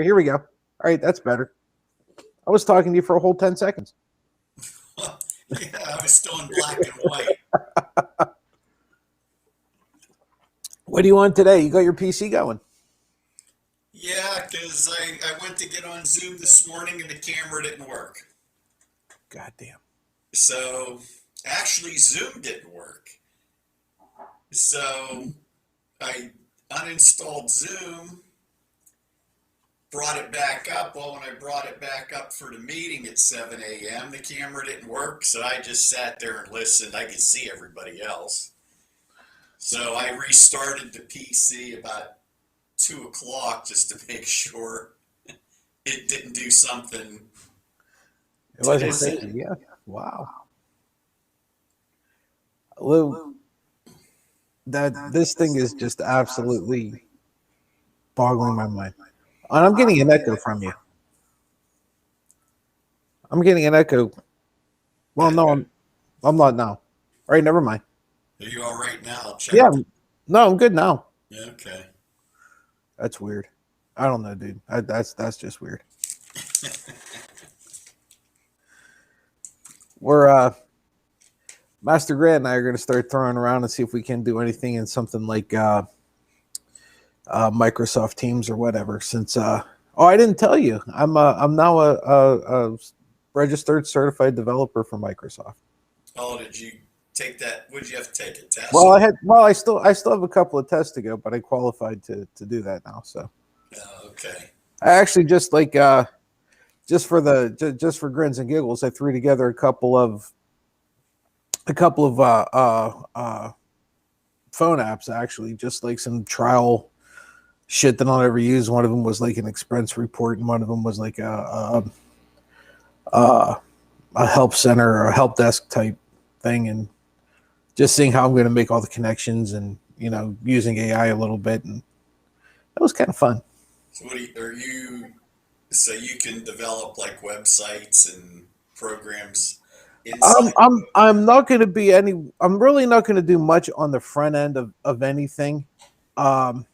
Here we go. All right, that's better. I was talking to you for a whole 10 seconds. Yeah, I was still in black and white. What do you want today? You got your PC going? Yeah, because I went to get on Zoom this morning and the camera didn't work. Goddamn. So actually, Zoom didn't work. So I uninstalled Zoom, brought it back up. Well, when I brought it back up for the meeting at 7 a.m., the camera didn't work. So I just sat there and listened. I could see everybody else. So I restarted the PC about 2 o'clock just to make sure it didn't do something It to wasn't this crazy. end. Yeah. Wow. Lou, that this thing is just absolutely boggling my mind. And I'm getting an echo from you. I'm getting an echo. Well, no, Echo. I'm not now. All right, never mind. Are you all right now? I'll Yeah, check. no, I'm good now. Okay. That's weird. I don't know, dude. That's just weird. We're Master Grant and I are going to start throwing around and see if we can do anything in something like Microsoft Teams or whatever. Since I didn't tell you, I'm now a registered certified developer for Microsoft. Oh, did you take that? Would you have to take a Well, test? I still have a couple of tests to go, but I qualified to do that now. So Oh, okay. I actually just like just for grins and giggles, I threw together a couple of phone apps actually, just like some trial shit that I'll never use. One of them was like an expense report, and one of them was like a help center or a help desk type thing, and just seeing how I'm going to make all the connections and using AI a little bit, and that was kind of fun. So what are you? So you can develop like websites and programs inside. I'm not going to be any. I'm really not going to do much on the front end of anything. Um,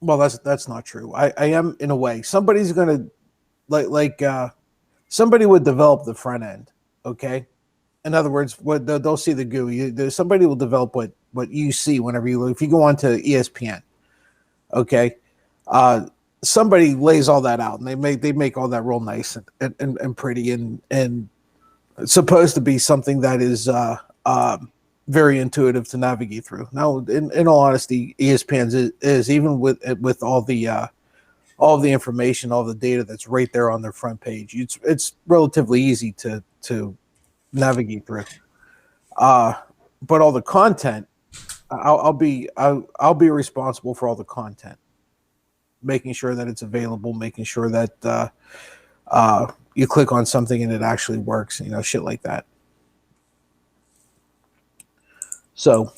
well, that's not true. I am in a way. Somebody's going to somebody would develop the front end. Okay. In other words, what they'll see the GUI. Somebody will develop what you see whenever you look. If you go onto ESPN, okay, somebody lays all that out, and they make all that real nice and pretty, and it's supposed to be something that is very intuitive to navigate through. Now, in all honesty, ESPN is even with all the information, all the data that's right there on their front page. It's relatively easy to navigate through. Uh, but all the content, I'll be responsible for all the content, making sure that it's available, making sure that you click on something and it actually works, shit like that. So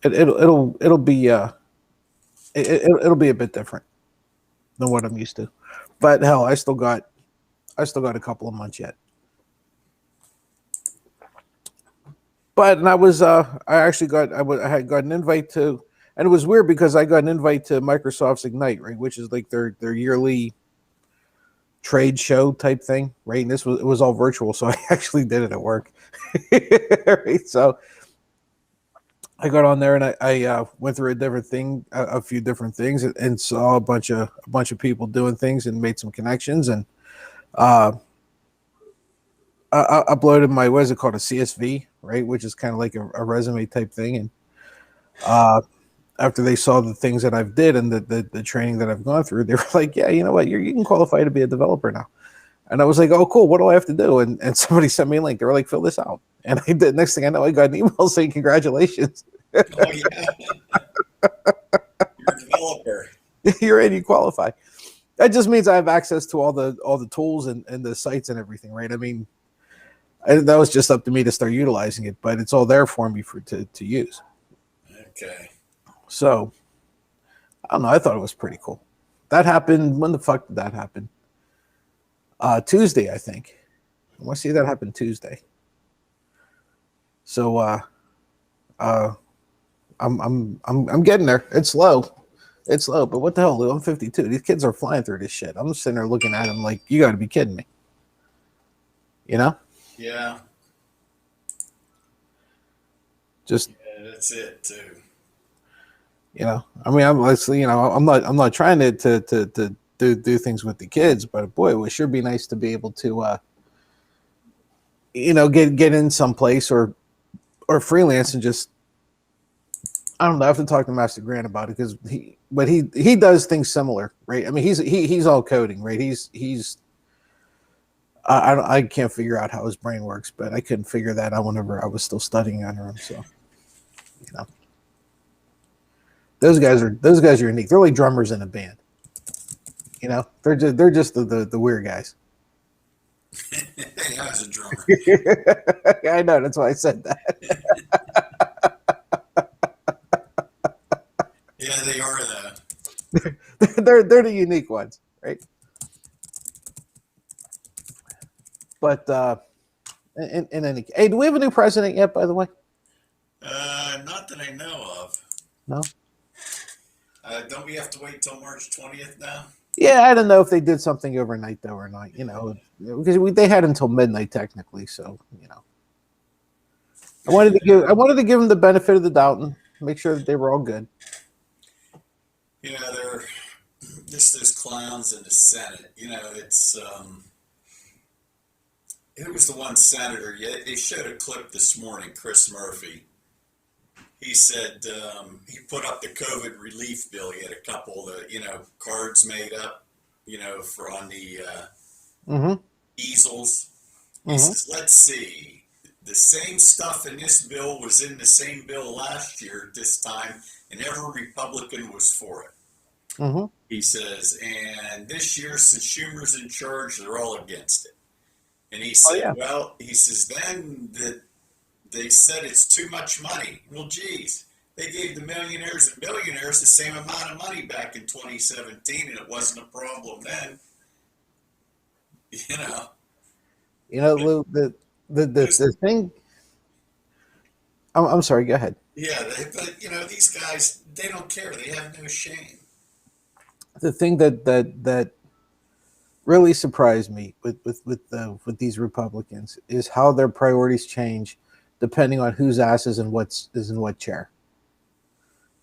it'll be it'll be a bit different than what I'm used to. But hell, I still got a couple of months yet. But and I actually I had got an invite to, and it was weird because I got an invite to Microsoft's Ignite, right, which is like their yearly trade show type thing, right? And it was all virtual, so I actually did it at work. Right? So I got on there and I went through a different thing, a few different things, and saw a bunch of people doing things and made some connections, and uh, I uploaded my, what is it called, a CSV, right, which is kind of like a resume type thing, and uh, after they saw the things that I've did and the training that I've gone through, they were like, yeah, you know what, you can qualify to be a developer now. And I was like, oh, cool. What do I have to do? And somebody sent me a link. They were like, fill this out. And I did. Next thing I know, I got an email saying, congratulations. Oh yeah, you're a developer. You're in, you qualify. That just means I have access to all the tools and the sites and everything, right? I mean, that was just up to me to start utilizing it, but it's all there for me to use. Okay. So I don't know. I thought it was pretty cool. That happened. When the fuck did that happen? Tuesday, I think. I want to see that happen Tuesday. So uh, I'm getting there. It's slow. It's low, but what the hell, Lou? I'm 52. These kids are flying through this shit. I'm just sitting there looking at them like, you got to be kidding me. You know, Yeah, just yeah, that's it too. I mean, I'm honestly, I'm not trying to do things with the kids, but boy, it would sure be nice to be able to, get in someplace or freelance and just, I don't know. I have to talk to Master Grant about it because he does things similar, right? I mean, he's all coding, right? He's I can't figure out how his brain works, but I couldn't figure that out whenever I was still studying under him. So, you know, those guys are unique. They're like drummers in a band. They're just the weird guys. I was a drummer. I know. That's why I said that. Yeah, they are though. they're the unique ones, right? But in any case, hey, do we have a new president yet? By the way, Not that I know of. no. Don't we have to wait till March 20th now? Yeah, I don't know if they did something overnight though or not. Because they had until midnight technically. So I wanted to give them the benefit of the doubt and make sure that they were all good. They're just those clowns in the Senate. Who was the one senator? Yeah, they showed a clip this morning. Chris Murphy. He said he put up the COVID relief bill. He had a couple of cards made up, for on the Mm-hmm. easels. He Mm-hmm. says, let's see. The same stuff in this bill was in the same bill last year at this time, and every Republican was for it. Mm-hmm. He says, and this year, since Schumer's in charge, they're all against it. And he Oh said, yeah. well, he says, then that they said it's too much money. Well, geez, they gave the millionaires and billionaires the same amount of money back in 2017, and it wasn't a problem then. You know, but Lou, those, the thing. I'm sorry. Go ahead. yeah, but these guys, they don't care. They have no shame. The thing that really surprised me with these Republicans is how their priorities change depending on whose ass is in what chair.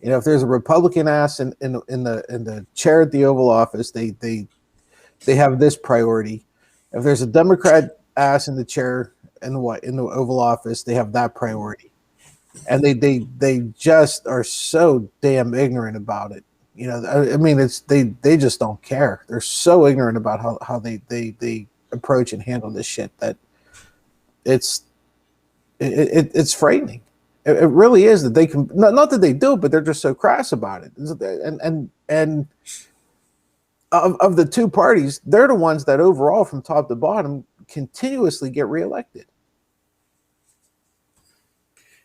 If there's a Republican ass in the chair at the Oval Office, they have this priority. If there's a Democrat ass in the chair in the Oval Office, they have that priority. And they just are so damn ignorant about it. I mean, they just don't care. They're so ignorant about how they approach and handle this shit that it's it's frightening. It really is that they can not that they do, but they're just so crass about it. And of the two parties, they're the ones that overall, from top to bottom, continuously get reelected.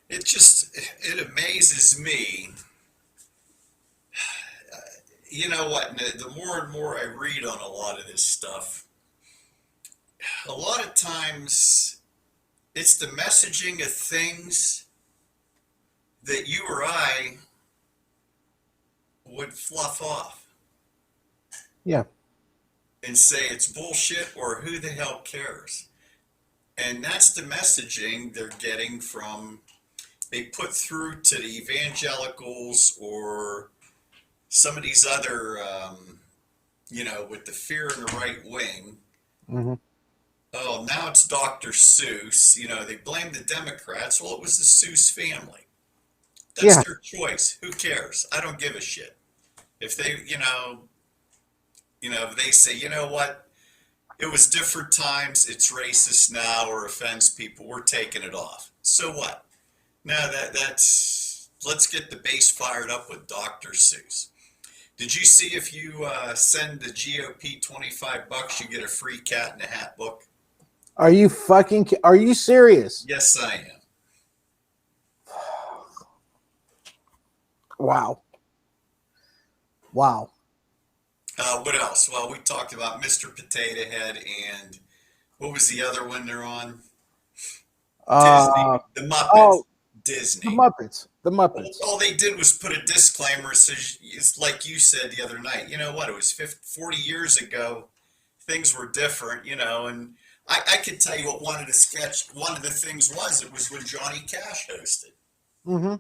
It amazes me. You know what? The more and more I read on a lot of this stuff, a lot of times it's the messaging of things that you or I would fluff off Yeah. and say it's bullshit or who the hell cares. And that's the messaging they're getting from, they put through to the evangelicals or some of these other, with the fear in the right wing. Mm-hmm. Oh, now it's Dr. Seuss. They blame the Democrats. Well, it was the Seuss family. That's Yeah. their choice. Who cares? I don't give a shit. If they, if they say, you know what, it was different times, it's racist now or offends people, we're taking it off. So what? No, let's get the base fired up with Dr. Seuss. Did you see if you send the GOP $25, you get a free Cat in the Hat book? Are you serious? Yes, I am. Wow. Wow. What else? Well, we talked about Mr. Potato Head and what was the other one they're on? Disney, Uh the Muppets. oh, The Disney. Muppets. The Muppets. All they did was put a disclaimer. So it's like you said the other night. You know what? It was 50, 40 years ago. Things were different, and I could tell you what one of the things was. It was when Johnny Cash hosted. Mm-hmm.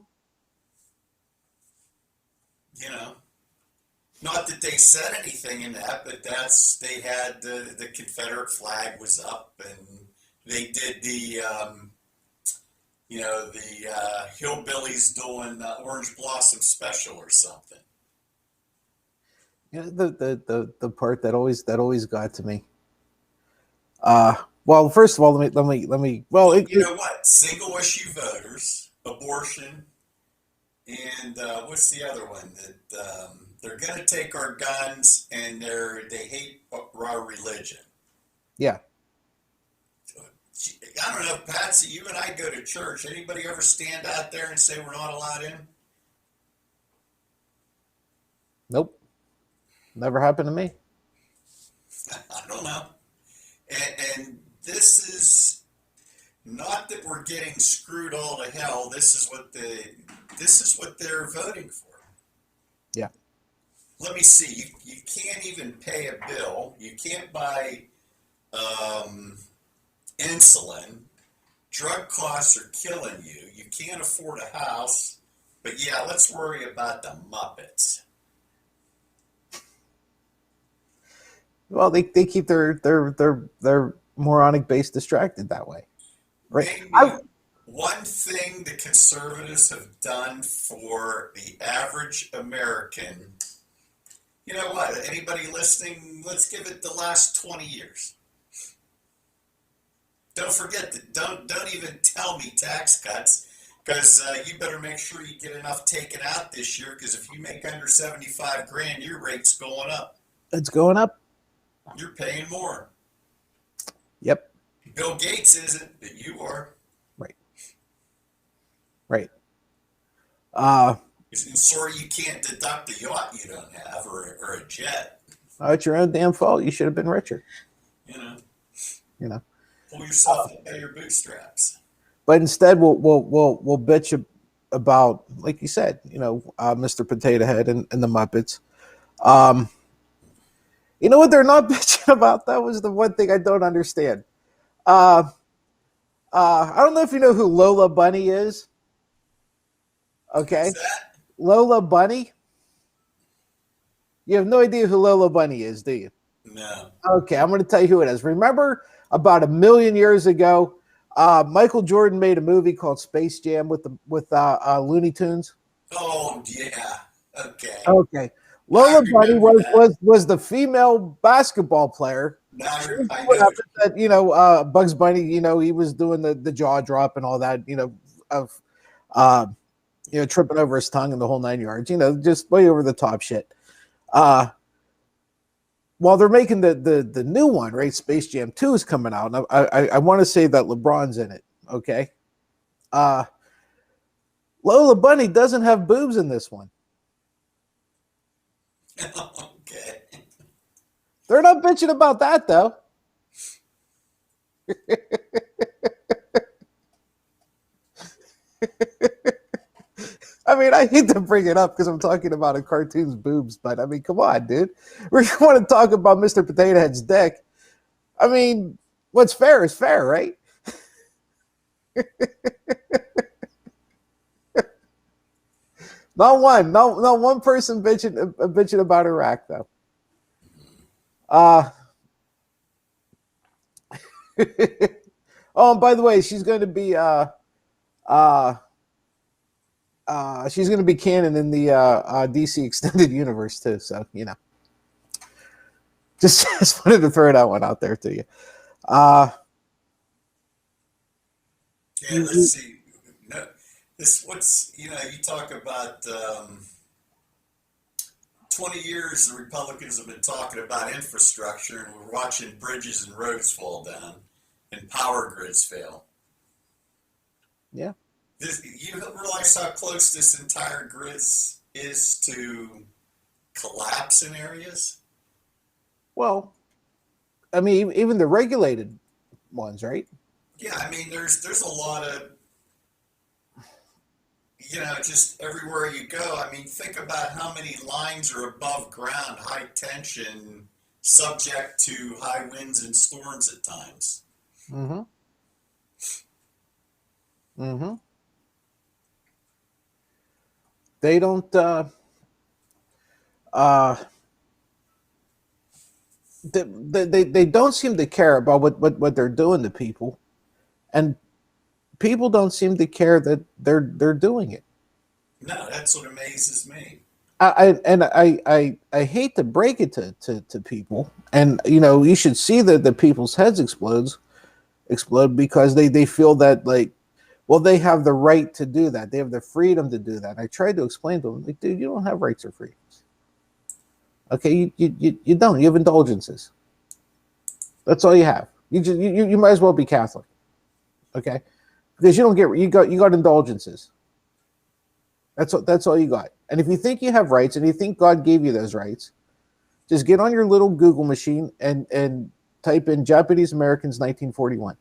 You know, not that they said anything in that, but they had the Confederate flag was up, and they did the hillbillies doing Orange Blossom Special or something. The part that always got to me. Well, first of all, let me. Well, Well, you know what? Single issue voters, abortion, and what's the other one that they're going to take our guns and they hate our religion. yeah. I don't know, Patsy. You and I go to church. Anybody ever stand out there and say we're not allowed in? Nope. Never happened to me. I don't know. And this is not that we're getting screwed all to hell. This is what they're voting for. Yeah. Let me see. You can't even pay a bill. You can't buy insulin. Drug costs are killing you. You can't afford a house. But yeah, let's worry about the Muppets. Well, they keep their moronic base distracted that way, right? Maybe one thing the conservatives have done for the average American, you know what? Anybody listening, let's give it the last 20 years. Don't forget that. Don't even tell me tax cuts, because you better make sure you get enough taken out this year. Because if you make under 75 grand, your rate's going up. It's going up. You're paying more. Yep. Bill Gates isn't, but you are. Right. Right. Uh, And sorry, you can't deduct a yacht you don't have or a jet. it's your own damn fault. You should have been richer. You know, You know. pull yourself up by your bootstraps. But instead, we'll bitch about, like you said, Mr. Potato Head and the Muppets. You know what they're not bitching about? That was the one thing I don't understand. I don't know if you know who Lola Bunny is. Okay, Who's that? Lola Bunny. You have no idea who Lola Bunny is, do you? No. Okay, I'm going to tell you who it is. Remember, about 1,000,000 years ago, Michael Jordan made a movie called Space Jam with Looney Tunes. Oh yeah. Okay. Okay, I Lola Bunny remember that. was the female basketball player. Now She was I doing know. that, Bugs Bunny, he was doing the jaw drop and all that, of uh, tripping over his tongue and the whole 9 yards, just way over the top shit. Uh, while they're making the new one, right? Space Jam 2 is coming out. And I want to say that LeBron's in it. Okay. Lola Bunny doesn't have boobs in this one. Okay. They're not bitching about that though. I mean, I hate to bring it up because I'm talking about a cartoon's boobs, but I mean, come on, dude. We want to talk about Mr. Potato Head's dick. I mean, what's fair is fair, right? Not one person bitching about Iraq though. Uh oh, and by the way, she's going to be uh she's going to be canon in the DC extended universe too. So just wanted to throw that one out there to you. Yeah, let's see. No, you talk about 20 years the Republicans have been talking about infrastructure, and we're watching bridges and roads fall down and power grids fail. Yeah. You realize how close this entire grid is to collapse in areas? Well, I mean, even the regulated ones, right? Yeah, I mean, there's a lot of just everywhere you go. I mean, think about how many lines are above ground, high tension, subject to high winds and storms at times. Mm-hmm. Mm-hmm. They don't. Uh, they don't seem to care about what they're doing to people, and people don't seem to care that they're doing it. No, that's what amazes me. I hate to break it to people, and you should see that the people's heads explode because they feel that, like, well, they have the right to do that, they have the freedom to do that. I tried to explain to them, like, dude, you don't have rights or freedoms. Okay, you don't. You have indulgences. That's all you have. You might as well be Catholic. Okay, because you got indulgences. That's all you got. And if you think you have rights and you think God gave you those rights, just get on your little Google machine and type in Japanese Americans 1941.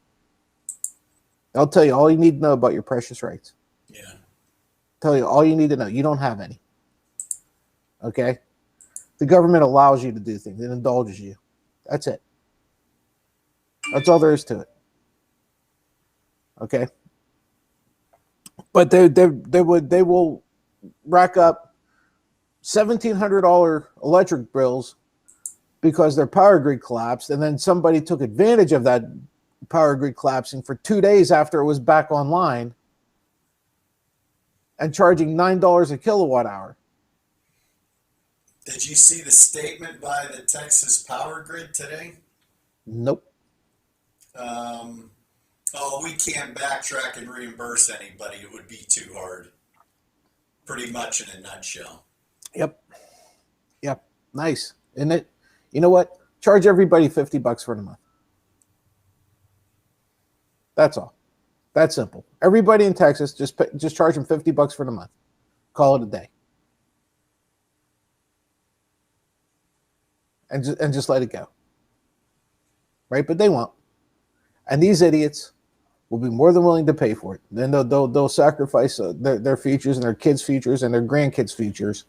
I'll tell you all you need to know about your precious rights. Yeah. Tell you all you need to know. You don't have any. Okay? The government allows you to do things. It indulges you. That's it. That's all there is to it. Okay? But they will rack up $1,700 electric bills because their power grid collapsed, and then somebody took advantage of that power grid collapsing for 2 days after it was back online and charging $9 a kilowatt hour. Did you see the statement by the Texas Power Grid today? Nope. Oh, we can't backtrack and reimburse anybody. It would be too hard. Pretty much in a nutshell. Yep. Nice, isn't it? You know what? Charge everybody $50 for the month. That's all. That's simple. Everybody in Texas, just charge them $50 for the month. Call it a day. And just let it go. Right? But they won't. And these idiots will be more than willing to pay for it. Then they'll sacrifice their futures and their kids' futures and their grandkids' futures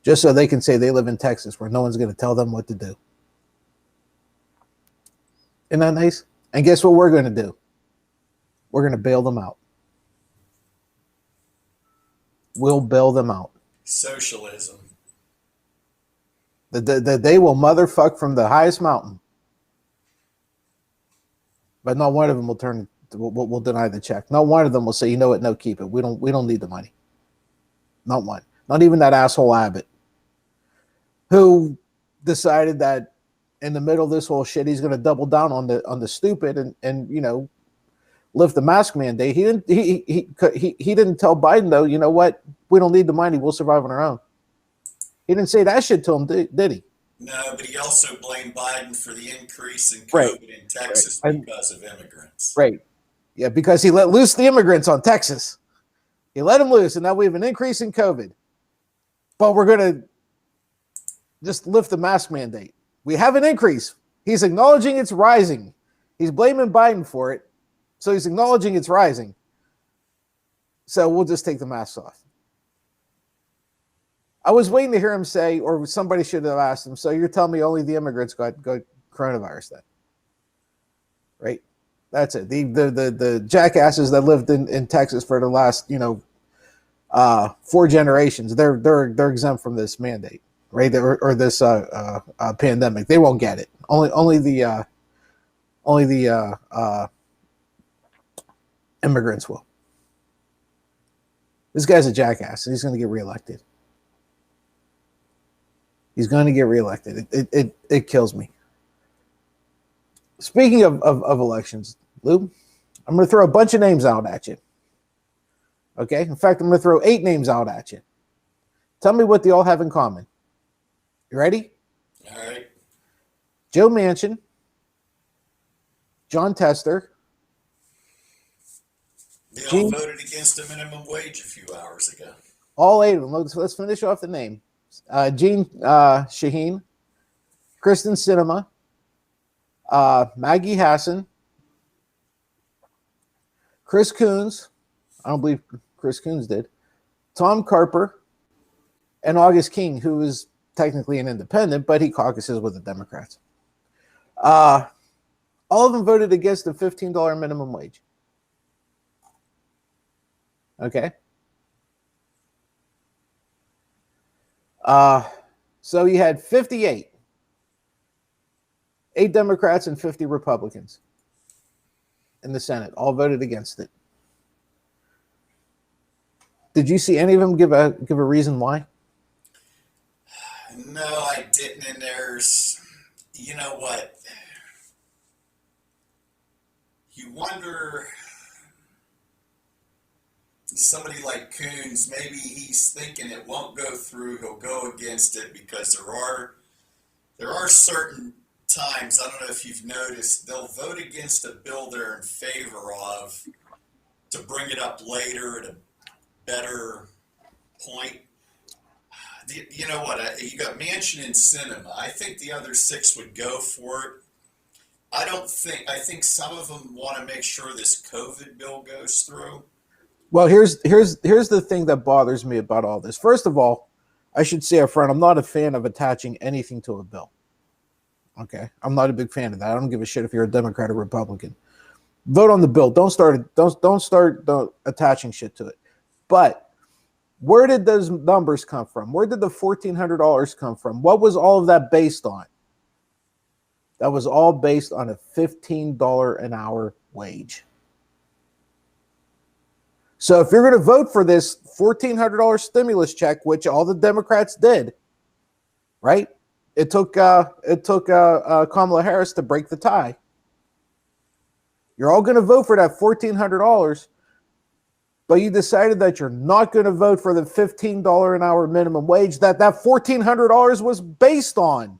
just so they can say they live in Texas where no one's going to tell them what to do. Isn't that nice? And guess what we're going to do? We're going to bail them out. We'll bail them out. Socialism. They will motherfuck from the highest mountain. But not one of them will deny the check. Not one of them will say, you know what, no, keep it. We don't need the money. Not one. Not even that asshole Abbott, who decided that in the middle of this whole shit, he's going to double down on the stupid and lift the mask mandate. He didn't tell Biden, though, you know what, we don't need the money. We'll survive on our own. He didn't say that shit to him, did he? No, but he also blamed Biden for the increase in COVID in Texas because of immigrants. Right. Yeah, because he let loose the immigrants on Texas. He let them loose, and now we have an increase in COVID. But we're going to just lift the mask mandate. We have an increase. He's acknowledging it's rising. He's blaming Biden for it. So he's acknowledging it's rising. So we'll just take the masks off. I was waiting to hear him say, or somebody should have asked him, so you're telling me only the immigrants got coronavirus then? Right? That's it. The jackasses that lived in Texas for the last, 4 generations, they're exempt from this mandate, right? Or this pandemic. They won't get it. Only the immigrants will. This guy's a jackass, and he's going to get reelected. He's going to get reelected. It kills me. Speaking of elections, Lou, I'm going to throw a bunch of names out at you. Okay? In fact, I'm going to throw 8 names out at you. Tell me what they all have in common. You ready? All right. Joe Manchin, John Tester. They all voted against the minimum wage a few hours ago. All 8 of them. Let's finish off the name. Jean Shaheen, Kristen Sinema, Maggie Hassan, Chris Coons. I don't believe Chris Coons did, Tom Carper, and August King, who is technically an independent, but he caucuses with the Democrats. All of them voted against the $15 minimum wage. Okay. So you had 58, 8 Democrats and 50 Republicans in the Senate, all voted against it. Did you see any of them give a reason why? No, I didn't. And there's, you know what? You wonder, somebody like Coons, maybe he's thinking it won't go through. He'll go against it because there are certain times, I don't know if you've noticed, they'll vote against a bill they're in favor of to bring it up later at a better point. You know what? You got Manchin and Sinema. I think the other 6 would go for it. I think some of them want to make sure this COVID bill goes through. Well, here's the thing that bothers me about all this. First of all, I should say up front, I'm not a fan of attaching anything to a bill. Okay, I'm not a big fan of that. I don't give a shit if you're a Democrat or Republican. Vote on the bill. Don't start attaching shit to it. But where did those numbers come from? Where did the $1,400 come from? What was all of that based on? That was all based on a $15 an hour wage. So if you're going to vote for this $1,400 stimulus check, which all the Democrats did, right? It took Kamala Harris to break the tie. You're all going to vote for that $1,400, but you decided that you're not going to vote for the $15 an hour minimum wage that $1,400 was based on.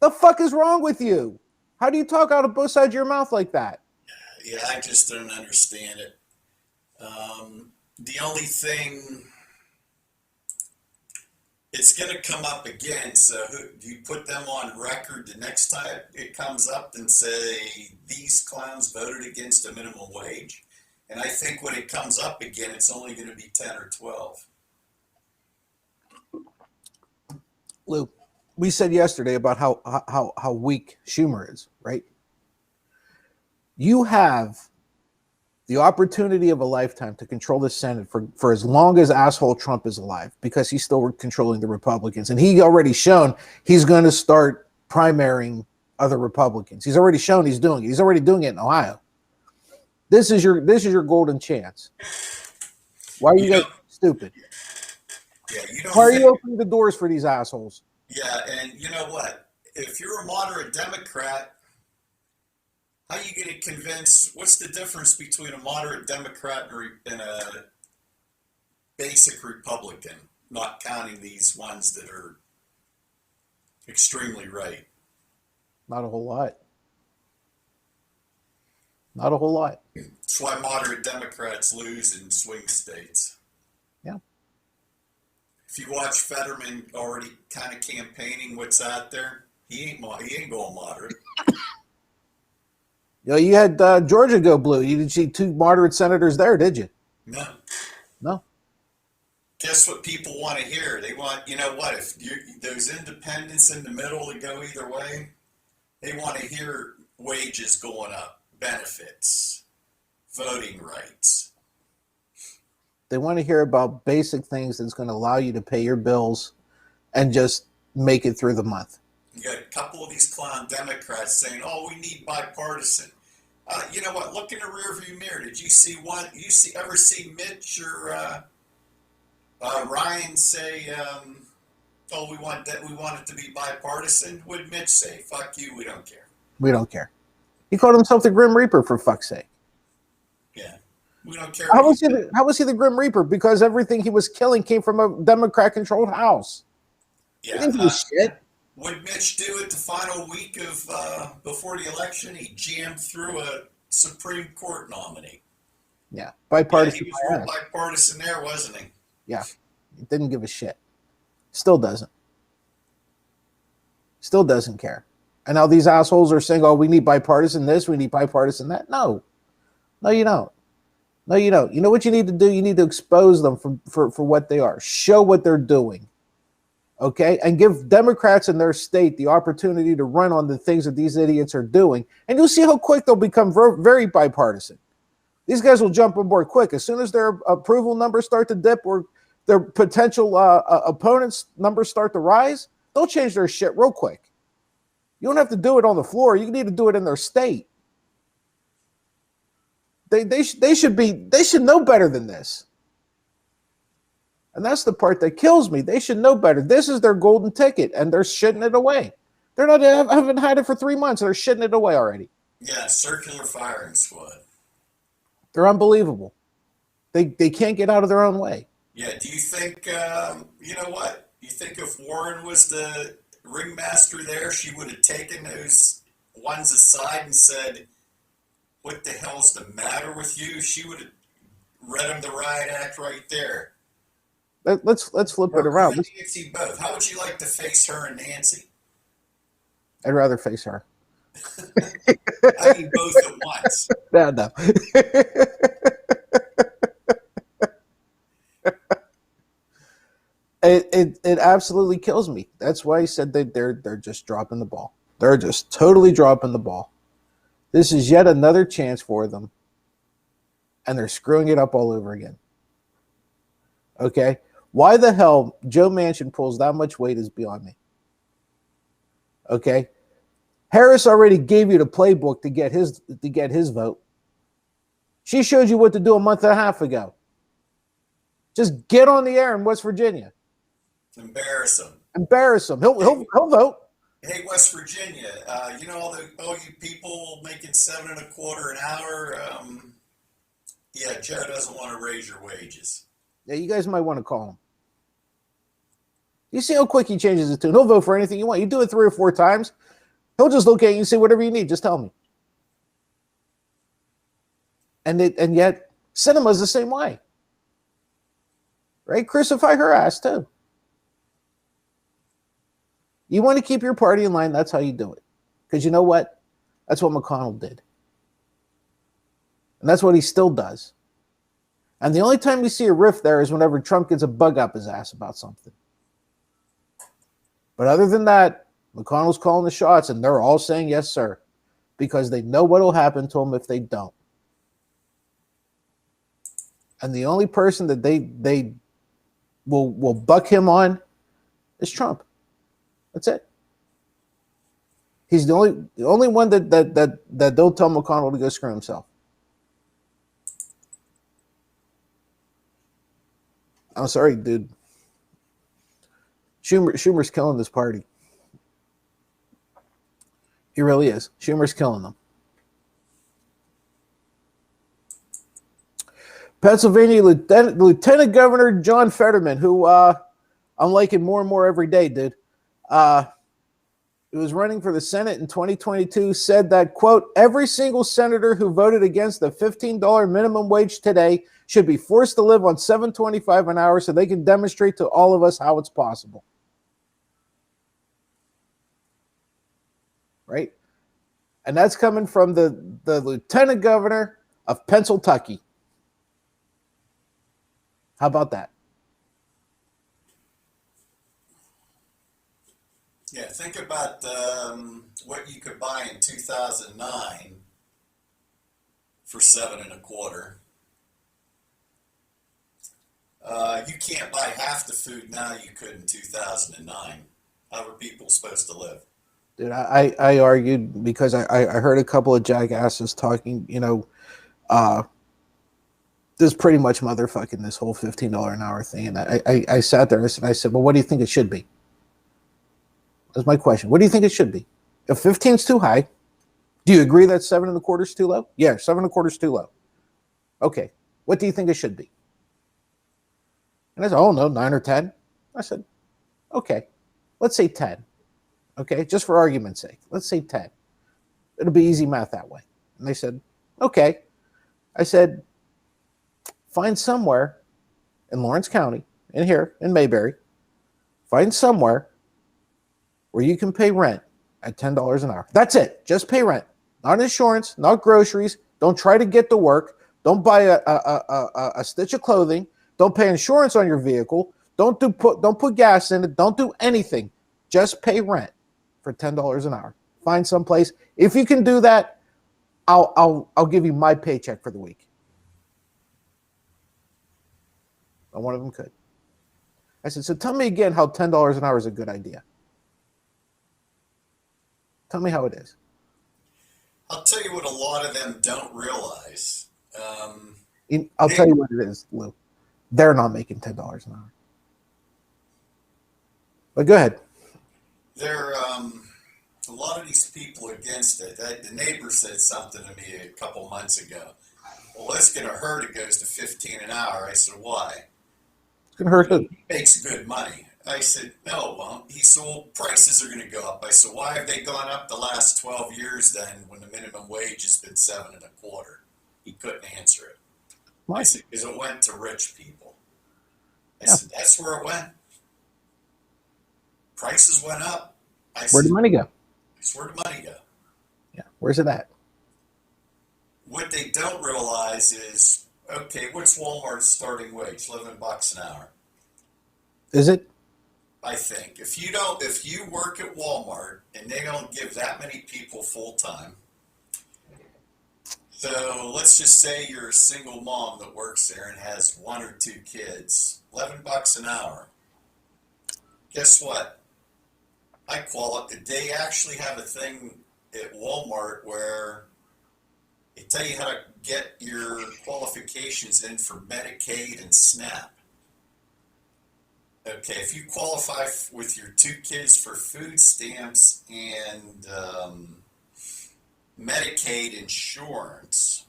The fuck is wrong with you? How do you talk out of both sides of your mouth like that? Yeah, I just don't understand it. The only thing, it's going to come up again. So do you put them on record the next time it comes up and say these clowns voted against a minimum wage? And I think when it comes up again, it's only going to be 10 or 12. Lou, we said yesterday about how weak Schumer is, right? You have the opportunity of a lifetime to control the Senate for as long as asshole Trump is alive, because he's still controlling the Republicans. And he already shown he's going to start primarying other Republicans. He's already shown he's doing it. He's already doing it in Ohio. This is your golden chance. Why are you guys stupid? Yeah, why are you opening the doors for these assholes? Yeah, and you know what? If you're a moderate Democrat, how are you going to convince? What's the difference between a moderate Democrat and a basic Republican? Not counting these ones that are extremely right. Not a whole lot. Not a whole lot. That's why moderate Democrats lose in swing states. Yeah. If you watch Fetterman already kind of campaigning what's out there, he ain't going moderate. You know, you had Georgia go blue. You didn't see 2 moderate senators there, did you? No. No. Guess what people want to hear? They want, you know what, if those independents in the middle that go either way, they want to hear wages going up, benefits, voting rights. They want to hear about basic things that's going to allow you to pay your bills and just make it through the month. You got a couple of these clown Democrats saying, "Oh, we need bipartisan." You know what? Look in the rearview mirror. Did you see one? Ever see Mitch or Ryan say, "Oh, we want it to be bipartisan"? What did Mitch say? "Fuck you. We don't care." We don't care. He called himself the Grim Reaper, for fuck's sake. Yeah, we don't care. How was he the Grim Reaper? Because everything he was killing came from a Democrat-controlled house. Yeah. He didn't give a shit. What did Mitch do at the final week of before the election? He jammed through a Supreme Court nominee. Yeah, bipartisan. Yeah, he was real bipartisan there, wasn't he? Yeah, he didn't give a shit. Still doesn't. Still doesn't care. And now these assholes are saying, "Oh, we need bipartisan this, we need bipartisan that." No, you don't. No, you don't. You know what you need to do? You need to expose them for what they are. Show what they're doing. Okay? And give Democrats in their state the opportunity to run on the things that these idiots are doing. And you'll see how quick they'll become very bipartisan. These guys will jump on board quick. As soon as their approval numbers start to dip or their potential opponents' numbers start to rise, they'll change their shit real quick. You don't have to do it on the floor. You need to do it in their state. They should know better than this. And that's the part that kills me. They should know better. This is their golden ticket, and they're shitting it away. They're not haven't had it for 3 months. They're shitting it away already. Yeah, circular firing squad. They're unbelievable. They can't get out of their own way. Yeah, do you think, you know what? You think if Warren was the ringmaster there, she would have taken those ones aside and said, what the hell's the matter with you? She would have read him the riot act right there. Let's flip it around. Nancy both. How would you like to face her and Nancy? I'd rather face her. I mean, both at once. No. It absolutely kills me. That's why I said that they're just dropping the ball. They're just totally dropping the ball. This is yet another chance for them, and they're screwing it up all over again. Okay? Why the hell Joe Manchin pulls that much weight is beyond me. Okay? Harris already gave you the playbook to get his vote. She showed you what to do a month and a half ago. Just get on the air in West Virginia. Embarrass him. He'll vote. Hey, West Virginia, you know all you people making $7.25 an hour. Yeah, Joe doesn't want to raise your wages. Yeah, you guys might want to call him. You see how quick he changes his tune. He'll vote for anything you want. You do it 3 or 4 times, he'll just look at you and say, whatever you need, just tell me. And yet, Sinema's the same way. Right? Crucify her ass, too. You want to keep your party in line, that's how you do it. Because you know what? That's what McConnell did. And that's what he still does. And the only time you see a rift there is whenever Trump gets a bug up his ass about something. But other than that, McConnell's calling the shots, and they're all saying yes, sir, because they know what will happen to them if they don't. And the only person that they will buck him on is Trump. That's it. He's the only one that don't tell McConnell to go screw himself. I'm sorry, dude. Schumer's killing this party. He really is. Schumer's killing them. Pennsylvania Lieutenant Governor John Fetterman, who I'm liking more and more every day, dude. Who was running for the Senate in 2022, said that, quote, every single senator who voted against the $15 minimum wage today should be forced to live on $7.25 an hour so they can demonstrate to all of us how it's possible. Right? And that's coming from the Lieutenant Governor of Pennsylvania. How about that? Yeah, think about what you could buy in 2009 for $7.25. You can't buy half the food now you could in 2009. How are people supposed to live? Dude, I argued because I heard a couple of jackasses talking, this pretty much motherfucking this whole $15 an hour thing. And I sat there and I said, well, what do you think it should be? That's my question. What do you think it should be? If 15 is too high, do you agree that 7.25 is too low? Yeah, 7.25 is too low. Okay. What do you think it should be? And I said, oh no, 9 or 10. I said, okay, let's say 10. Okay, just for argument's sake, let's say 10. It'll be easy math that way. And they said, okay. I said, find somewhere in Lawrence County, in here, in Mayberry, find somewhere where you can pay rent at $10 an hour. That's it. Just pay rent. Not insurance, not groceries. Don't try to get to work. Don't buy a stitch of clothing. Don't pay insurance on your vehicle. Don't put gas in it. Don't do anything. Just pay rent for $10 an hour. Find someplace. If you can do that, I'll give you my paycheck for the week. And one of them could. I said, so tell me again how $10 an hour is a good idea. Tell me how it is. I'll tell you what a lot of them don't realize. I'll tell you what it is, Lou. They're not making $10 an hour. But go ahead. There, a lot of these people against it. The neighbor said something to me a couple months ago. Well, let's get a herd. It goes to 15 an hour. I said, why? It's gonna hurt who? He makes good money. I said, no, it won't. He said, well, prices are going to go up. I said, why have they gone up the last 12 years then when the minimum wage has been 7.25? He couldn't answer it. Why? I said, because it went to rich people. I Yeah. said, that's where it went. Prices went up. I Where'd said, the money go? it's where the money go. Yeah. Where's it at? What they don't realize is, okay, what's Walmart's starting wage? $11 an hour. Is it? I think if you work at Walmart and they don't give that many people full time, so let's just say you're a single mom that works there and has 1 or 2 kids, $11 an hour. Guess what? They actually have a thing at Walmart where they tell you how to get your qualifications in for Medicaid and SNAP. Okay, if you qualify with your 2 kids for food stamps and Medicaid insurance,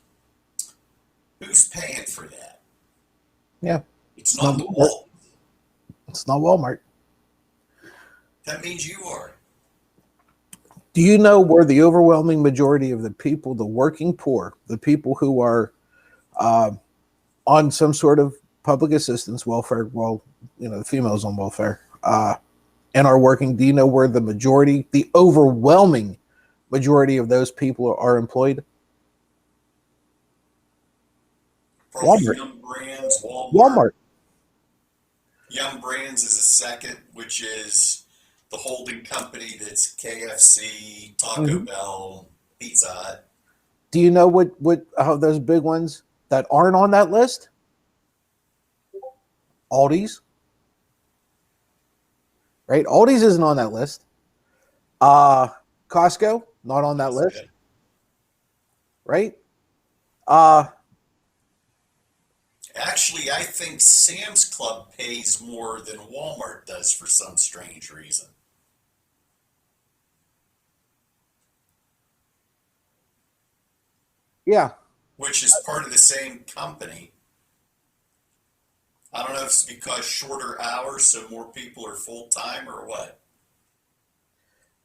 who's paying for that? Yeah. It's not the Walmart. It's not Walmart. That means you are. Do you know where the overwhelming majority of the people, the working poor, the people who are on some sort of public assistance, welfare, well, the females on welfare, and are working, do you know where the overwhelming majority of those people are employed? Probably Walmart. Yum Brands, Walmart. Yum Brands is a second, which is the holding company that's KFC, Taco Bell, Pizza Hut. Do you know what how those big ones that aren't on that list? Aldi's. Right? Aldi's isn't on that list. Costco, not on that list. Right? Actually, I think Sam's Club pays more than Walmart does for some strange reason. Yeah. Which is part of the same company. I don't know if it's because shorter hours, so more people are full time, or what.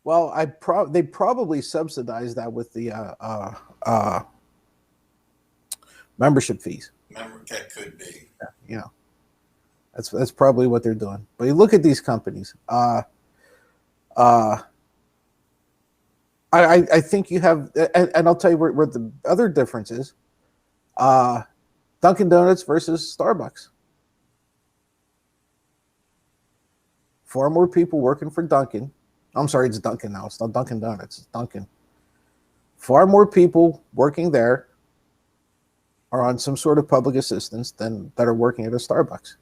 Well, they probably subsidize that with the membership fees. Remember, that could be. That's probably what they're doing. But you look at these companies. I think you have, and I'll tell you where the other difference is. Dunkin' Donuts versus Starbucks. Far more people working for Dunkin'. I'm sorry, it's Dunkin' now. It's not Dunkin' Donuts. It's Dunkin'. Far more people working there are on some sort of public assistance than that are working at a Starbucks.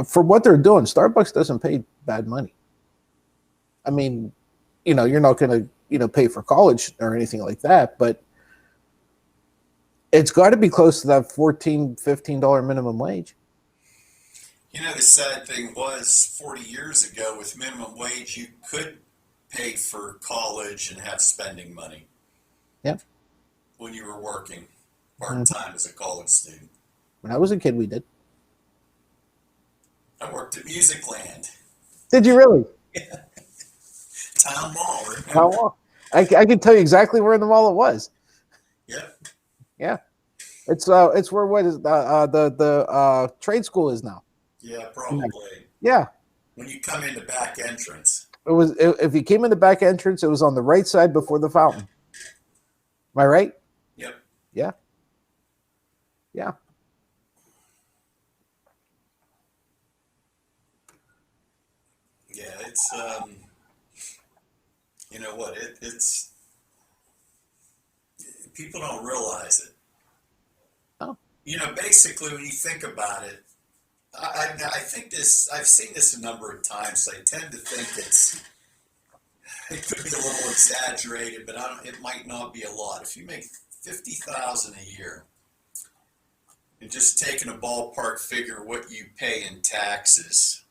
For what they're doing, Starbucks doesn't pay bad money. I mean, you're not going to, pay for college or anything like that, but it's got to be close to that $14, $15 minimum wage. The sad thing was 40 years ago with minimum wage, you could pay for college and have spending money. Yep. When you were working part-time as a college student. When I was a kid, we did. I worked at Musicland. Did you really? Yeah. Town Mall. Remember? How long? I can tell you exactly where in the mall it was. Yep. Yeah. It's where what is the trade school is now. Yeah, probably. Yeah. When you come in the back entrance. If you came in the back entrance, it was on the right side before the fountain. Am I right? Yep. Yeah. Yeah. Yeah, it's you know what? It's people don't realize it. Oh. You know, basically, when you think about it, I think this. I've seen this a number of times. I tend to think it could be a little exaggerated, but it might not be a lot. If you make 50,000 a year, and just taking a ballpark figure what you pay in taxes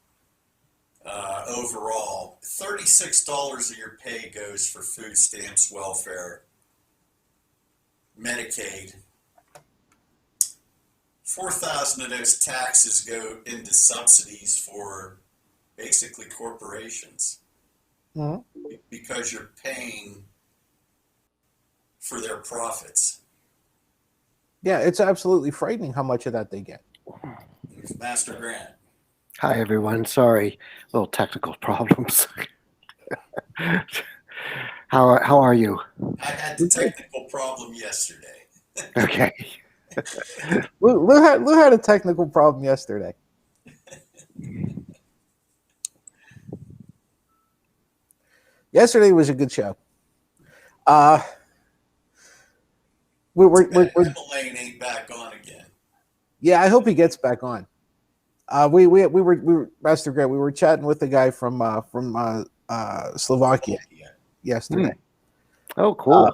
overall, $36 of your pay goes for food stamps, welfare, Medicaid. 4,000 of those taxes go into subsidies for basically corporations Mhm. because you're paying for their profits. Yeah, it's absolutely frightening how much of that they get. Master Grant. Hi, everyone. Sorry, little technical problems. How are you? I had the technical problem yesterday. Okay. Lou had a technical problem yesterday. Yesterday was a good show. We're Lane ain't back on again. yeah, I hope he gets back on. We were Master Grant. We were chatting with the guy from Slovakia yesterday. Oh, cool.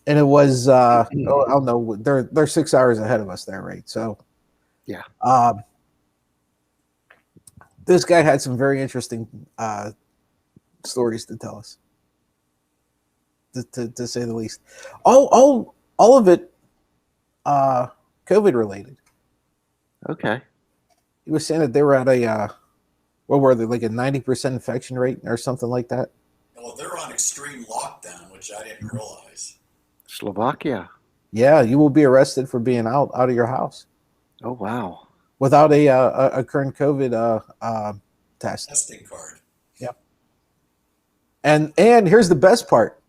And it was I don't know, they're 6 hours ahead of us there, right? So Yeah. This guy had some very interesting stories to tell us, to say the least. All of it COVID related. Okay. He was saying that they were at a what were they, like a 90% infection rate or something like that? Well, they're on extreme lockdown, which I didn't realize. Slovakia. Yeah, you will be arrested for being out of your house Oh, wow. without a current COVID test. Testing card. Yep. And here's the best part.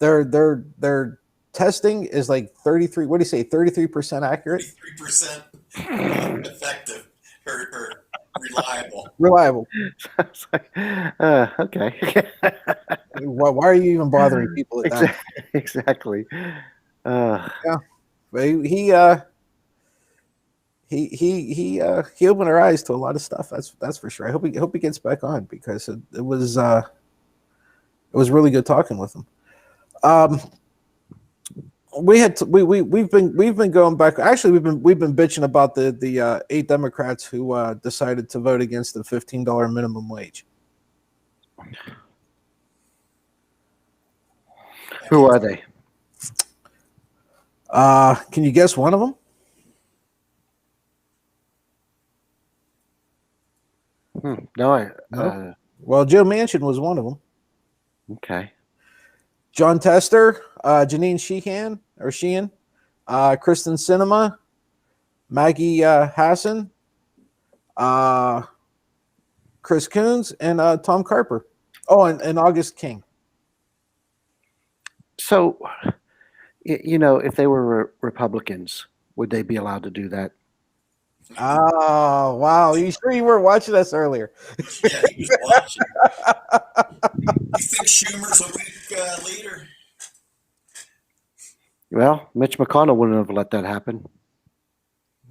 Their testing is like 33. What do you say? 33% accurate. 33% effective or reliable. Reliable. Okay. Why are you even bothering people at that? Exactly. He opened our eyes to a lot of stuff. That's for sure. I hope he gets back on, because it was really good talking with him. We've been going back. Actually, we've been bitching about the 8 Democrats who decided to vote against the $15 minimum wage. Who are they? Can you guess one of them? No. No. Well, Joe Manchin was one of them. Okay. John Tester, Janine Sheehan, Kristen Sinema, Maggie Hassan, Chris Coons, and Tom Carper. Oh, and August King. So, if they were Republicans, would they be allowed to do that? Oh, wow. You sure you weren't watching us earlier? Yeah, he was watching. You think Schumer's a weak leader? Well, Mitch McConnell wouldn't have let that happen.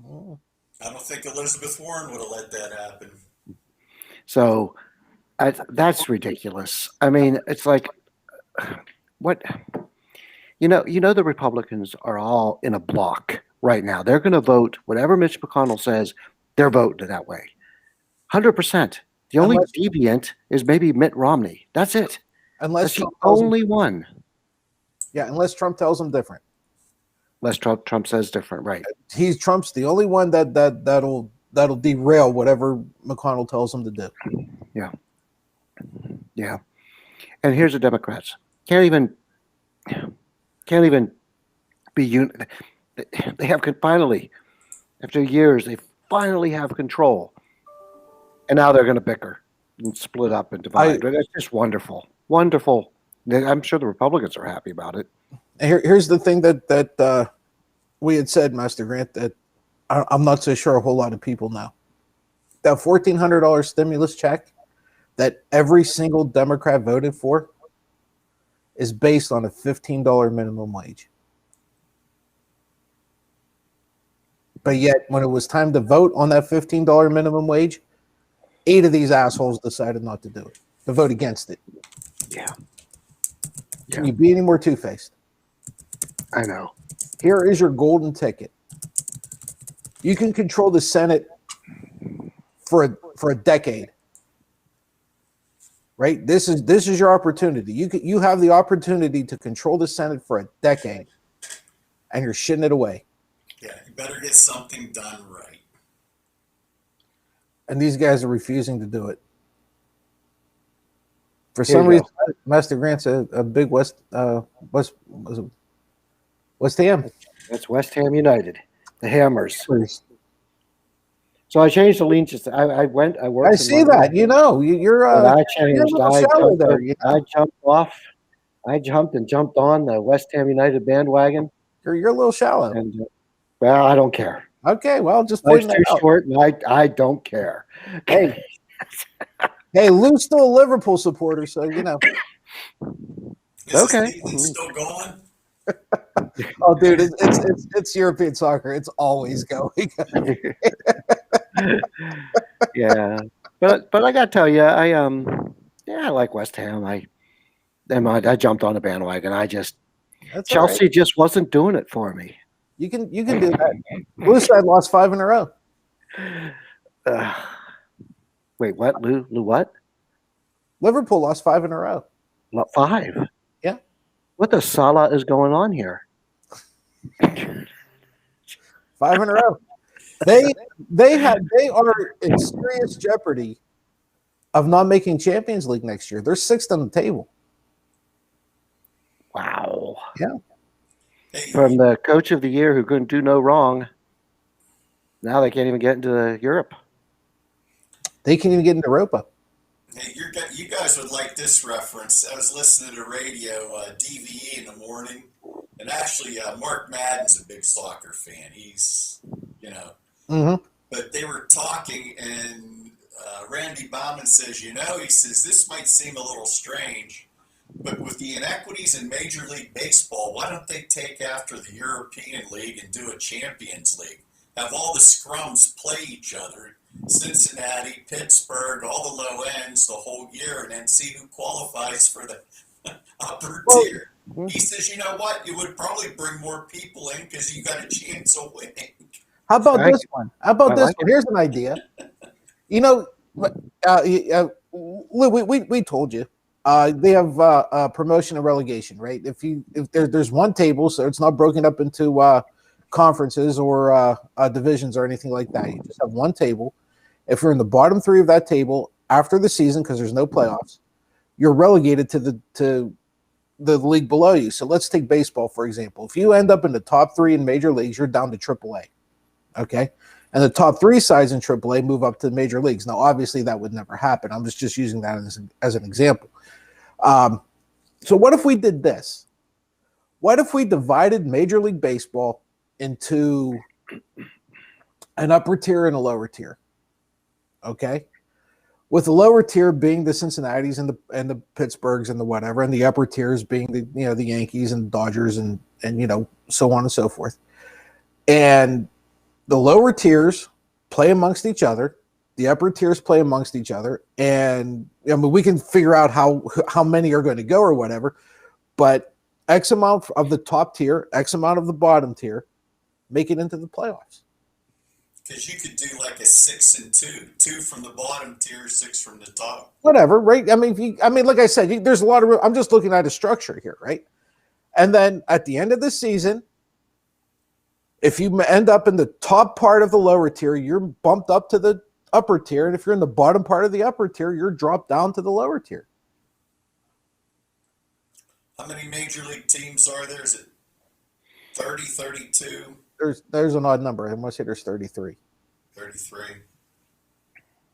I don't think Elizabeth Warren would have let that happen. So that's ridiculous. I mean, it's like, what? The Republicans are all in a block right now. They're going to vote whatever Mitch McConnell says. They're voting that way, 100%. The only deviant is maybe Mitt Romney. That's it. Unless That's the only one. Yeah, unless Trump tells him different. Unless Trump says different, right? Trump's the only one that'll derail whatever McConnell tells him to do. Yeah. And here's the Democrats. Can't even be they have finally, after years, they finally have control, and now they're going to bicker and split up and divide. But it's just wonderful. I'm sure the Republicans are happy about it. here's the thing that we had said, Master Grant, that I'm not so sure a whole lot of people know. That $1,400 stimulus check that every single Democrat voted for is based on a $15 minimum wage. But yet, when it was time to vote on that $15 minimum wage, 8 of these assholes decided not to do it, to vote against it. Yeah. Can you be any more two-faced? I know. Here is your golden ticket. You can control the Senate for a decade, right? This is your opportunity. You have the opportunity to control the Senate for a decade, and you're shitting it away. Yeah, you better get something done right. And these guys are refusing to do it. For Here some you reason, Master Grant's a big West Ham. That's West Ham United, the Hammers. So I changed the lean system. I worked. I see that. You know, you're But I you're a changed. little shallow there. You know? I jumped off. I jumped on the West Ham United bandwagon, You're a little shallow. and well, I don't care. Okay, well, just Life's pointing too that out. short, and I don't care. Hey, Lou's still a Liverpool supporter, so you know. Is Okay. this season still going? Oh, dude, it's European soccer. It's always going. Yeah, but I got to tell you, I like West Ham. I jumped on the bandwagon. That's all Chelsea right. just wasn't doing it for me. You can do that. Blue side lost 5 in a row. Wait, what? Lou what? Liverpool lost 5 in a row. 5? Yeah. What the Salah is going on here? 5 in a row. They are in serious jeopardy of not making Champions League next year. They're 6th on the table. Wow. Hey, From the coach of the year who couldn't do no wrong, now they can't even get into Europe. They can't even get into Europa. hey, you guys would like this reference. I was listening to radio DVE in the morning, and actually Mark Madden's a big soccer fan. He's, Mm-hmm. but they were talking, and Randy Bauman says, he says, this might seem a little strange, but with the inequities in Major League Baseball, why don't they take after the European League and do a Champions League? Have all the scrums play each other, Cincinnati, Pittsburgh, all the low ends the whole year, and then see who qualifies for the upper tier. He says, you know what? You would probably bring more people in because you got a chance of winning. How about I- this one? How about I this like one? Here's an idea. Lou, we told you. They have promotion and relegation, right? If there's one table, so it's not broken up into conferences or divisions or anything like that. You just have one table. If you're in the bottom 3 of that table after the season, because there's no playoffs, you're relegated to the league below you. So let's take baseball, for example. If you end up in the top 3 in major leagues, you're down to AAA. Okay. And the top 3 sides in AAA move up to the major leagues. Now, obviously, that would never happen. I'm just using that as an example. So what if we did this? What if we divided Major League Baseball into an upper tier and a lower tier? Okay. With the lower tier being the Cincinnati's and the Pittsburghs and the whatever, and the upper tiers being the Yankees and Dodgers and so on and so forth. And the lower tiers play amongst each other. The upper tiers play amongst each other. And we can figure out how many are going to go or whatever. But X amount of the top tier, X amount of the bottom tier make it into the playoffs. Because you could do like a 6 and 2, 2 from the bottom tier, 6 from the top. Whatever, right? Like I said, there's a lot of. I'm just looking at a structure here, right? And then at the end of the season, if you end up in the top part of the lower tier, you're bumped up to the upper tier. And if you're in the bottom part of the upper tier, you're dropped down to the lower tier. How many major league teams are there? Is it 30, 32, There's an odd number. I must say there's 33. 33?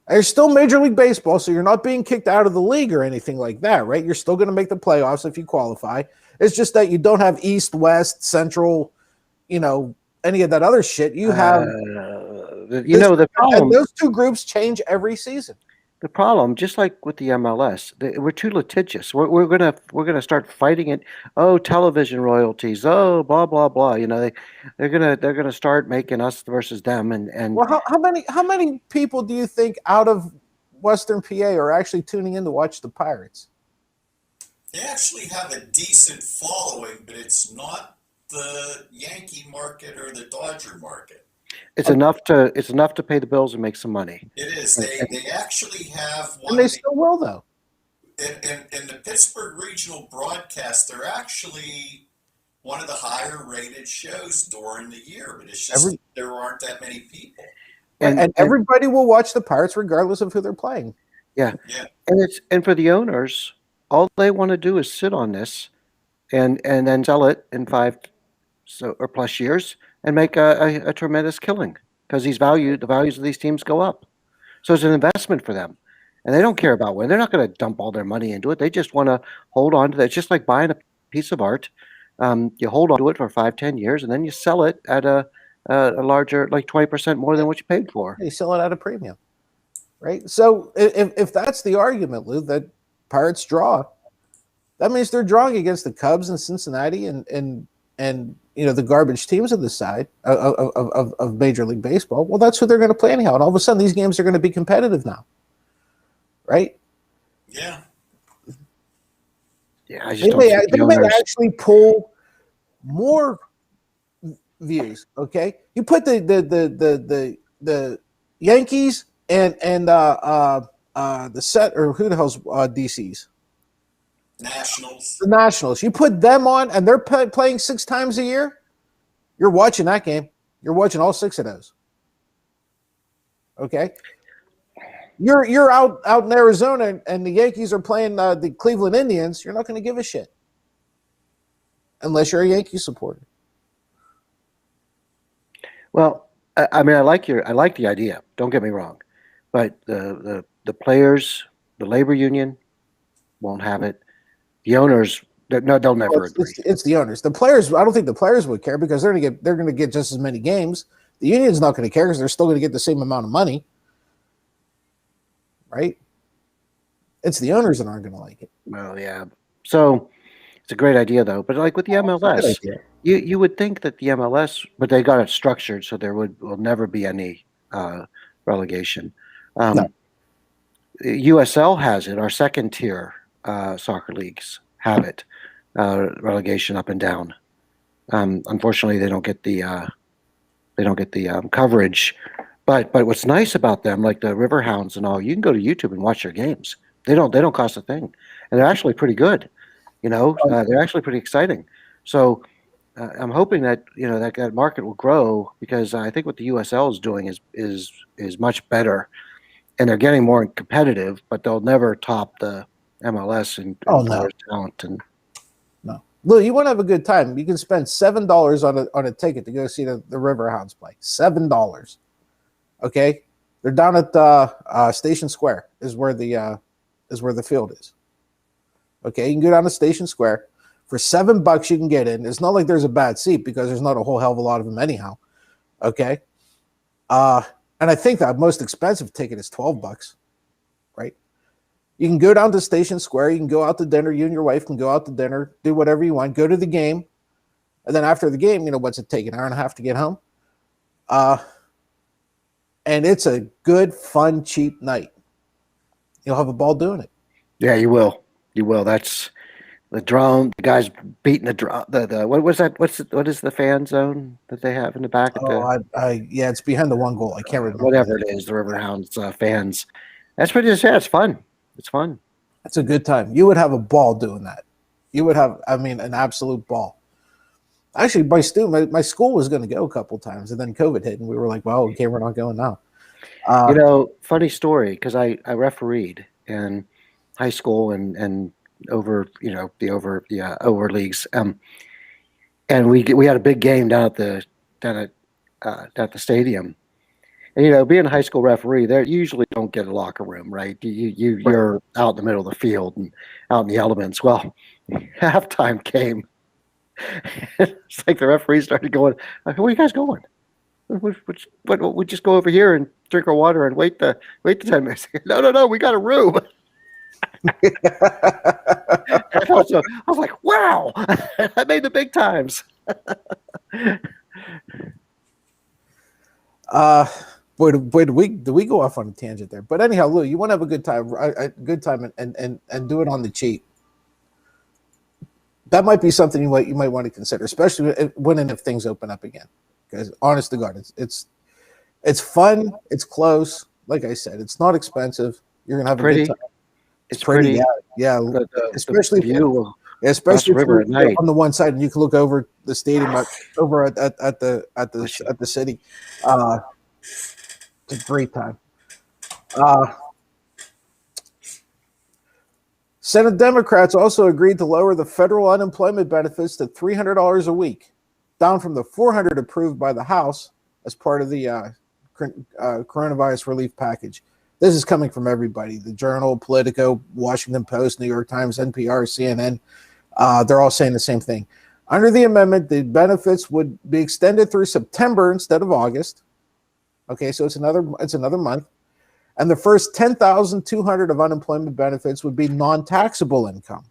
There's still Major League Baseball, so you're not being kicked out of the league or anything like that, right? You're still going to make the playoffs if you qualify. It's just that you don't have East, West, Central, any of that other shit. You have the problem. and those two groups change every season. The problem, just like with the MLS, we're too litigious. We're gonna start fighting it. Oh, television royalties. Oh, blah blah blah. They're gonna start making us versus them. And Well, how many people do you think out of Western PA are actually tuning in to watch the Pirates? They actually have a decent following, but it's not the Yankee market or the Dodger market. it's enough to pay the bills and make some money. It is. They actually have one. And they still will, though. In the Pittsburgh regional broadcast, they're actually one of the higher rated shows during the year, but it's just there aren't that many people. And everybody will watch the Pirates regardless of who they're playing. Yeah. And for the owners, all they want to do is sit on this and then sell it in 5 or plus years and make a tremendous killing because the values of these teams go up. So it's an investment for them. And they don't care about when. They're not going to dump all their money into it. They just want to hold on to that. It's just like buying a piece of art. You hold on to it for 5-10 years, and then you sell it at a larger, like 20% more than what you paid for. You sell it at a premium, right? So if that's the argument, Lou, that Pirates draw, that means they're drawing against the Cubs and Cincinnati and the garbage teams of the side of Major League Baseball. Well, that's who they're going to play anyhow. And all of a sudden, these games are going to be competitive now, right? Yeah. Yeah, I just they may actually pull more views. Okay, you put the Yankees and the set or who the hell's DC's Nationals. The Nationals. You put them on, and they're playing 6 times a year. You're watching that game. You're watching all 6 of those. Okay. You're out in Arizona, and the Yankees are playing the Cleveland Indians. You're not going to give a shit unless you're a Yankee supporter. Well, I mean, I like the idea. Don't get me wrong, but the players, the labor union, won't have it. The owners, they'll never agree. It's the owners. The players, I don't think the players would care because they're going to get just as many games. The union's not going to care because they're still going to get the same amount of money. Right? It's the owners that aren't going to like it. Well, yeah. So it's a great idea, though. But like with the MLS, you would think that the MLS, but they got it structured so there will never be any relegation. No. USL has it. Our second tier soccer leagues have it. Relegation up and down. Unfortunately, they don't get the coverage. But what's nice about them, like the Riverhounds and all, you can go to YouTube and watch their games. They don't cost a thing, and they're actually pretty good. They're actually pretty exciting. So I'm hoping that that market will grow because I think what the USL is doing is much better, and they're getting more competitive. But they'll never top the MLS and talent. And no, Lou, you want to have a good time? You can spend $7 on a ticket to go see the Riverhounds play. $7. Okay, they're down at Station Square is where the field is. Okay, you can go down to Station Square for $7. You can get in. It's not like there's a bad seat because there's not a whole hell of a lot of them anyhow. Okay, and I think that most expensive ticket is $12. Right? You can go down to Station Square. You can go out to dinner. You and your wife can go out to dinner. Do whatever you want. Go to the game, and then after the game, what's it take? An hour and a half to get home. And it's a good, fun, cheap night. You'll have a ball doing it. Yeah, you will. You will. That's the drum. The guys beating the drum. What was that? What is the fan zone that they have in the back? It's behind the one goal. I can't remember. Whatever it is, the Riverhounds fans. That's pretty sad. It's fun. It's fun. It's a good time. You would have a ball doing that. You would have, an absolute ball. Actually, my school was going to go a couple times, and then COVID hit, and we were like, "Well, okay, we're not going now." Funny story because I refereed in high school and over over leagues, and we had a big game down at the stadium, and being a high school referee, they usually don't get a locker room, right? You're out in the middle of the field and out in the elements. Well, halftime came. It's like the referee started going, "Where are you guys going? We just go over here and drink our water and wait the 10 minutes." No, we got a room. I was like, wow, I made the big times. Boy, did we go off on a tangent there? But anyhow, Lou, you want to have a good time, good time, and do it on the cheap. That might be something you might want to consider, especially when and if things open up again. Because honest to God, it's fun, it's close. Like I said, it's not expensive. You're gonna have a Pretty. good time. It's pretty. Yeah. Especially the view especially if river you're at night. on the one side and you can look over the stadium over at the city. It's a great time. Senate Democrats also agreed to lower the federal unemployment benefits to $300 a week, down from the $400 approved by the House as part of the coronavirus relief package. This is coming from everybody: the Journal, Politico, Washington Post, New York Times, NPR, CNN. They're all saying the same thing. Under the amendment, the benefits would be extended through September instead of August. Okay, so it's another month. And the first $10,200 of unemployment benefits would be non-taxable income.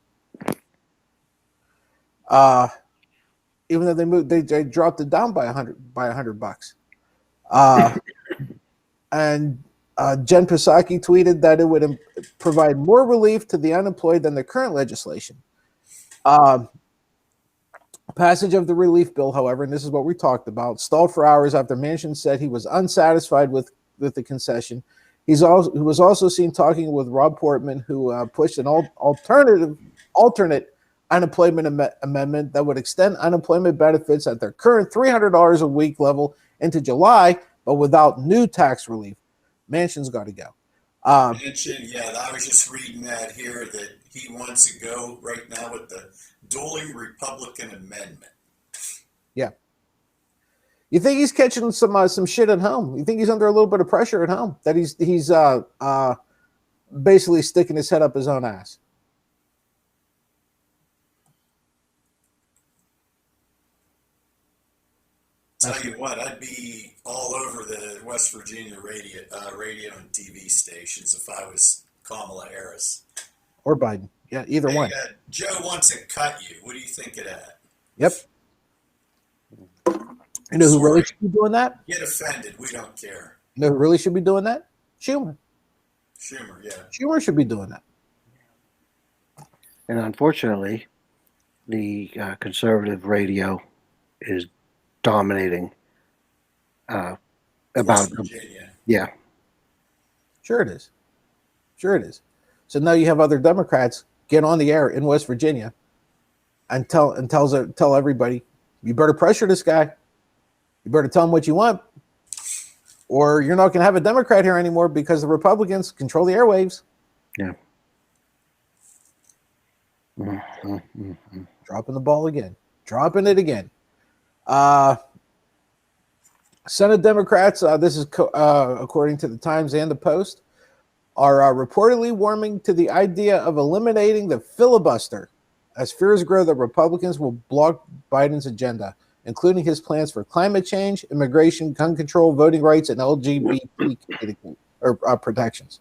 Even though they dropped it down by $100. And Jen Psaki tweeted that it would provide more relief to the unemployed than the current legislation. Passage of the relief bill, however, and this is what we talked about, stalled for hours after Manchin said he was unsatisfied with the concession. He was also seen talking with Rob Portman, who pushed an alternate unemployment amendment that would extend unemployment benefits at their current $300 a week level into July, but without new tax relief. Manchin's got to go. Manchin, yeah, I was just reading that here that he wants to go right now with the dueling Republican amendment. Yeah. You think he's catching some shit at home? You think he's under a little bit of pressure at home that he's basically sticking his head up his own ass? Tell you what, I'd be all over the West Virginia radio and TV stations if I was Kamala Harris. Or Biden. Yeah, either one. Joe wants to cut you. What do you think of that? Yep. You know who really should be doing that? Get offended. We don't care. You know who really should be doing that? Schumer. Schumer, yeah. Schumer should be doing that. And unfortunately, the conservative radio is dominating about Virginia. Yeah. Sure it is. So now you have other Democrats get on the air in West Virginia and tell everybody, you better pressure this guy. You better tell him what you want, or you're not going to have a Democrat here anymore because the Republicans control the airwaves. Yeah. Dropping the ball again. Dropping it again. Senate Democrats, this is according to the Times and the Post, are reportedly warming to the idea of eliminating the filibuster as fears grow that Republicans will block Biden's agenda, including his plans for climate change, immigration, gun control, voting rights, and LGBT protections.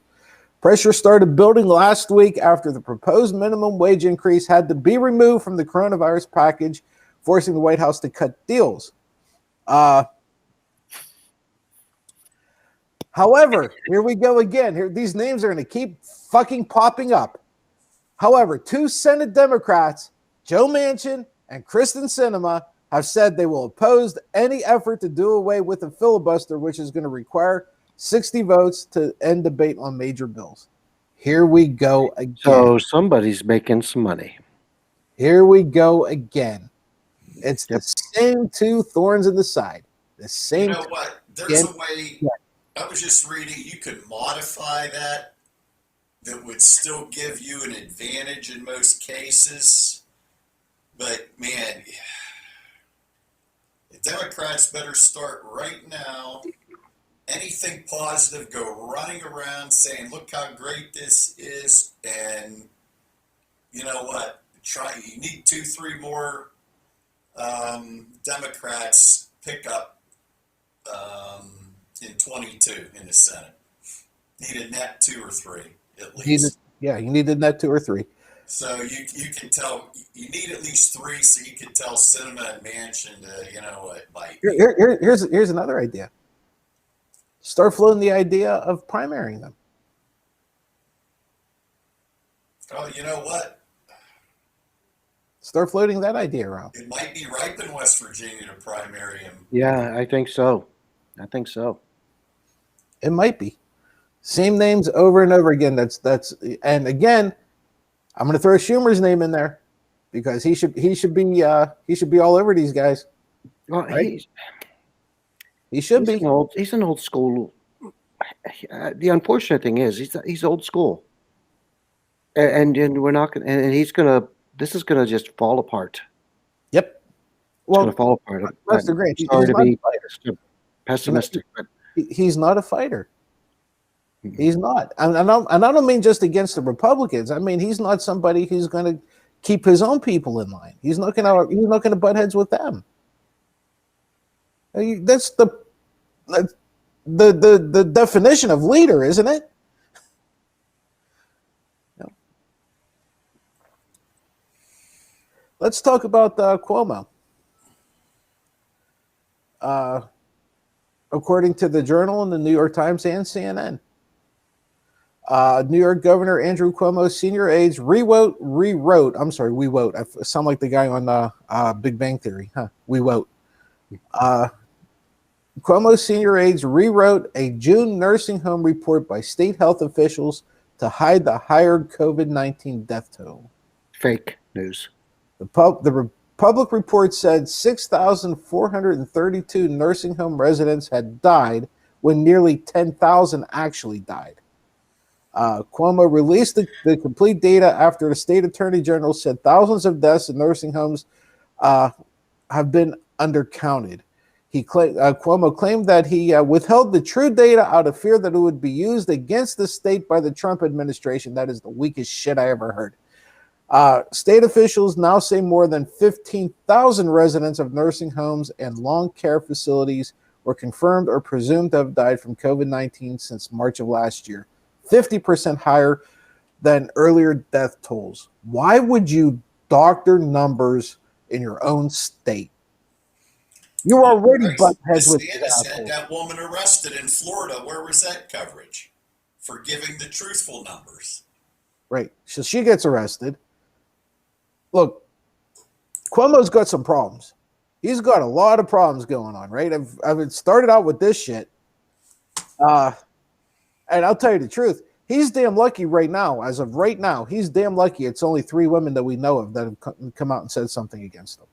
Pressure started building last week after the proposed minimum wage increase had to be removed from the coronavirus package, forcing the White House to cut deals. However, here we go again. These names are going to keep fucking popping up. However, two Senate Democrats, Joe Manchin and Kristen Sinema, have said they will oppose any effort to do away with the filibuster, which is going to require 60 votes to end debate on major bills. Here we go again. So somebody's making some money. Here we go again. It's the same two thorns in the side. The same. You know what? There's a way. Yeah. I was just reading. You could modify that would still give you an advantage in most cases. But man, the Democrats better start right now. Anything positive, go running around saying, look how great this is. And you know what? You need 2-3 more Democrats pick up in 22 in the Senate. Need a net 2 or 3 at least. Yeah, you needed that 2 or 3. So you can tell you need at least 3, so you can tell Cinema and Manchin to like. Here's another idea. Start floating the idea of primarying them. Oh, you know what? Start floating that idea around. It might be ripe in West Virginia to primary him. Yeah, I think so. It might be. Same names over and over again. And again, I'm going to throw Schumer's name in there because he should be all over these guys. Well, right? He should be. He's an old school. The unfortunate thing is he's old school, and we're not going. And he's gonna. This is gonna just fall apart. Yep. Well, it's gonna fall apart. That's great. Sorry to be pessimistic, but he's not a fighter. He's not, and I don't mean just against the Republicans. I mean he's not somebody who's going to keep his own people in line. He's not going to butt heads with them. That's the definition of leader, isn't it? No. Let's talk about Cuomo. According to the Journal and the New York Times and CNN. New York Governor Andrew Cuomo's senior aides rewrote. I sound like the guy on Big Bang Theory, huh? We vote. Cuomo's senior aides rewrote a June nursing home report by state health officials to hide the higher COVID-19 death toll. Fake news. The public report said 6,432 nursing home residents had died when nearly 10,000 actually died. Cuomo released the complete data after the state attorney general said thousands of deaths in nursing homes have been undercounted. Cuomo claimed that he withheld the true data out of fear that it would be used against the state by the Trump administration. That is the weakest shit I ever heard. State officials now say more than 15,000 residents of nursing homes and long care facilities were confirmed or presumed to have died from COVID-19 since March of last year. 50% higher than earlier death tolls. Why would you doctor numbers in your own state? You're already butt heads with DeSantis had that woman arrested in Florida. Where was that coverage for giving the truthful numbers? Right. So she gets arrested. Look, Cuomo's got some problems. He's got a lot of problems going on, right? I've started out with this shit. And I'll tell you the truth, he's damn lucky right now. As of right now, he's damn lucky it's only 3 women that we know of that have come out and said something against him.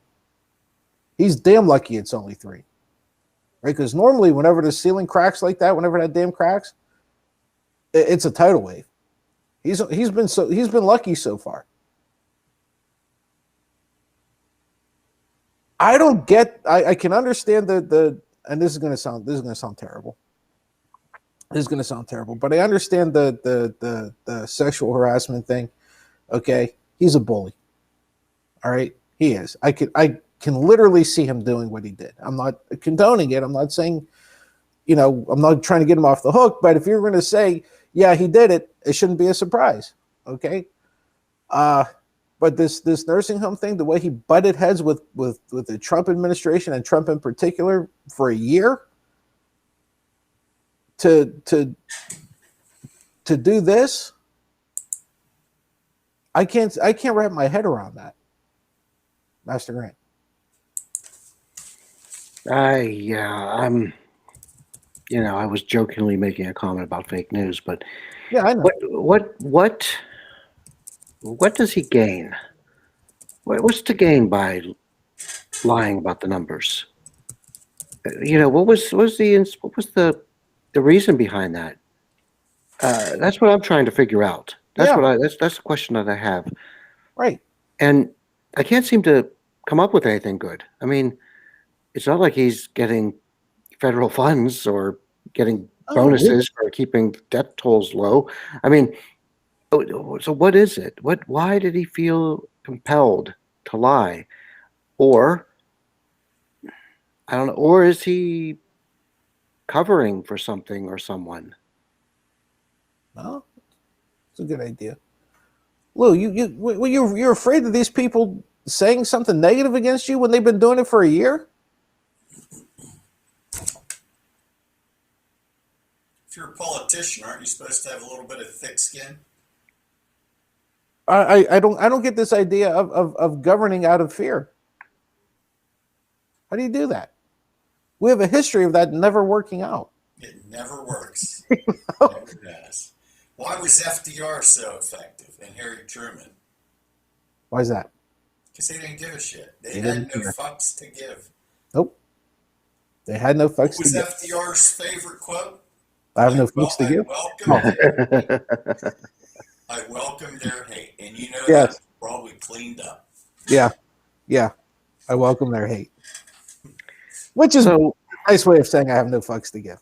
He's damn lucky it's only 3. Right? Because normally whenever the ceiling cracks like that, whenever that damn cracks, it's a tidal wave. He's been lucky so far. I don't get I can understand the and this is gonna sound terrible. This is going to sound terrible, but I understand the sexual harassment thing. Okay, he's a bully. All right, he is. I can literally see him doing what he did. I'm not condoning it. I'm not saying, I'm not trying to get him off the hook. But if you're going to say, yeah, he did it, it shouldn't be a surprise. Okay. But this nursing home thing, the way he butted heads with the Trump administration and Trump in particular for a year. To do this, I can't wrap my head around that, Master Grant. I was jokingly making a comment about fake news, but yeah, I know. What does he gain? What's to gain by lying about the numbers? What was the reason behind that? That's what I'm trying to figure out. That's the question that I have. Right. And I can't seem to come up with anything good. I mean, it's not like he's getting federal funds or getting bonuses for keeping death tolls low. I mean, so what is it? Why did he feel compelled to lie? Or I don't know. Or is he covering for something or someone? No, it's a good idea. Lou, you're afraid of these people saying something negative against you when they've been doing it for a year? If you're a politician, aren't you supposed to have a little bit of thick skin? I don't get this idea of governing out of fear. How do you do that? We have a history of that never working out. It never works. Never does. Why was FDR so effective and Harry Truman? Why is that? Because they didn't give a shit. They They had didn't no care. fucks to give. Nope. They had no What fucks to was give. FDR's favorite quote? I have no fucks to give. I welcome their hate. And you know Yes. that's probably cleaned up. Yeah. Yeah. I welcome their hate. Which is So a nice way of saying I have no fucks to give.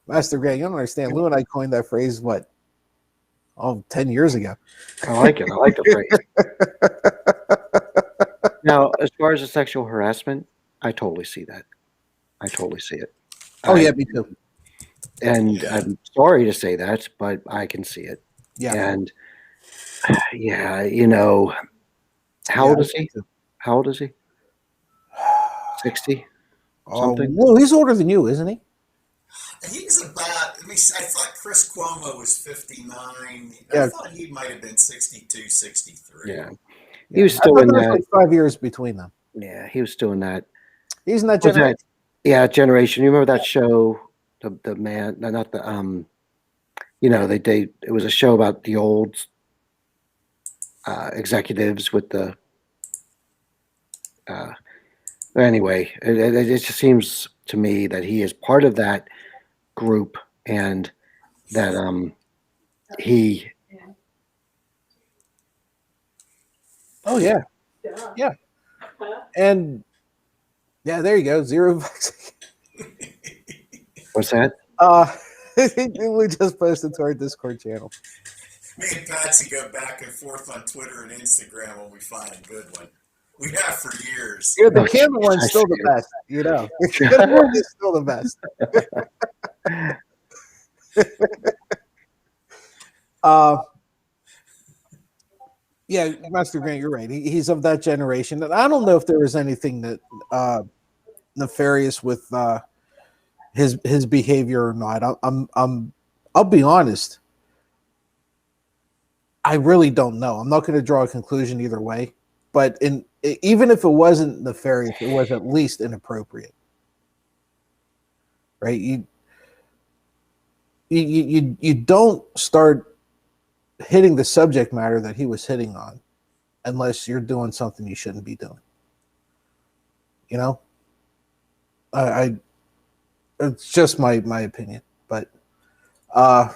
Master Grant, you don't understand. Lou and I coined that phrase, what? 10 years ago. I like it. I like the phrase. Now, as far as the sexual harassment, I totally see that. I totally see it. Oh, yeah, me too. And I'm sorry to say that, but I can see it. Yeah. And yeah, you know, how old is he? How old is he? 60? Something? Lou, he's older than you, isn't he? He's about, I thought Chris Cuomo was 59. Yeah. I thought he might have been 62, 63. Yeah. He was still I in thought there that. was like 5 years between them. Yeah, he was still in that. He's in that Was generation. that, yeah, generation. You remember that show? The man, no, not the you know, they it was a show about the old executives with the anyway, it just seems to me that he is part of that group and that he Oh, yeah. Yeah. And yeah, there you go. Zero bucks. what's that? We just posted to our Discord channel. Me and Patsy go back and forth on Twitter and Instagram when we find a good one. We have for years. Yeah, the Oh, camera one's I still see the it. best. You know, the camera one is still the best. Yeah, Master Grant, you're right. He's of that generation, and I don't know if there was anything that nefarious with his behavior or not. I'll be honest. I really don't know. I'm not going to draw a conclusion either way. But even if it wasn't nefarious, it was at least inappropriate, right? You don't start hitting the subject matter that he was hitting on unless you're doing something you shouldn't be doing. You know, I it's just my opinion, but I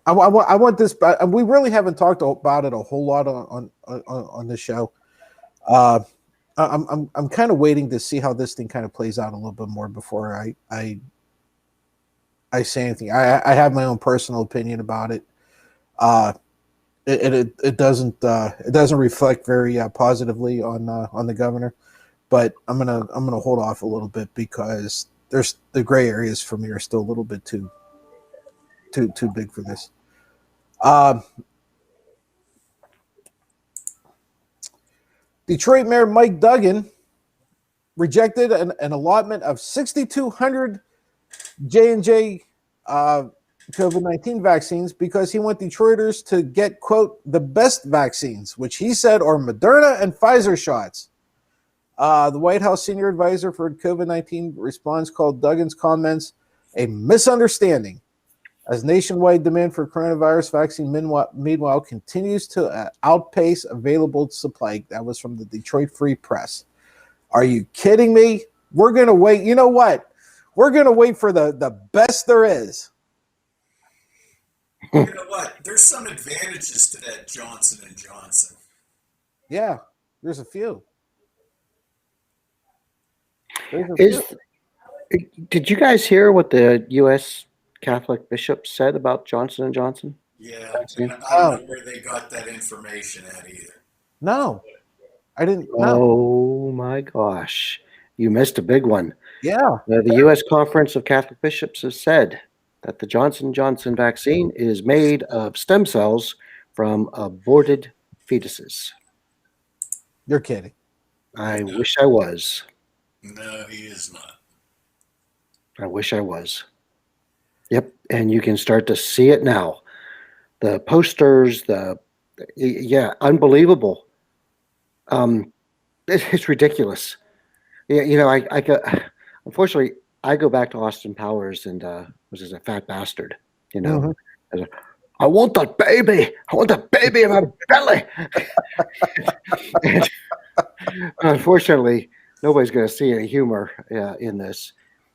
want this. We really haven't talked about it a whole lot on the show. I'm kind of waiting to see how this thing kind of plays out a little bit more before I say anything. I have my own personal opinion about it. It doesn't reflect very positively on the governor, but I'm gonna hold off a little bit because there's the gray areas for me are still a little bit too big for this. Detroit Mayor Mike Duggan rejected an allotment of 6,200 J&J COVID-19 vaccines because he want Detroiters to get, quote, the best vaccines, which he said are Moderna and Pfizer shots. The White House senior advisor for COVID-19 response called Duggan's comments a misunderstanding as nationwide demand for coronavirus vaccine meanwhile continues to outpace available supply. That was from the Detroit Free Press. Are you kidding me? We're going to wait. You know what? We're going to wait for the best there is. You know what? There's some advantages to that Johnson & Johnson. Yeah, there's a few. Did you guys hear what the U.S. Catholic bishop said about Johnson & Johnson? Yeah, vaccine? and I don't know where they got that information at either. No, I didn't know. Oh my gosh, you missed a big one. Yeah. The U.S. Conference of Catholic Bishops has said that the Johnson & Johnson vaccine is made of stem cells from aborted fetuses. You're kidding. I wish I was. No, he is not. I wish I was. Yep, and you can start to see it now. The posters, yeah, unbelievable. It's ridiculous. Yeah, I go. Unfortunately, I go back to Austin Powers and was as a fat bastard. You know, Mhm. as a, I want that baby. I want that baby in my belly. And unfortunately, nobody's going to see any humor in this.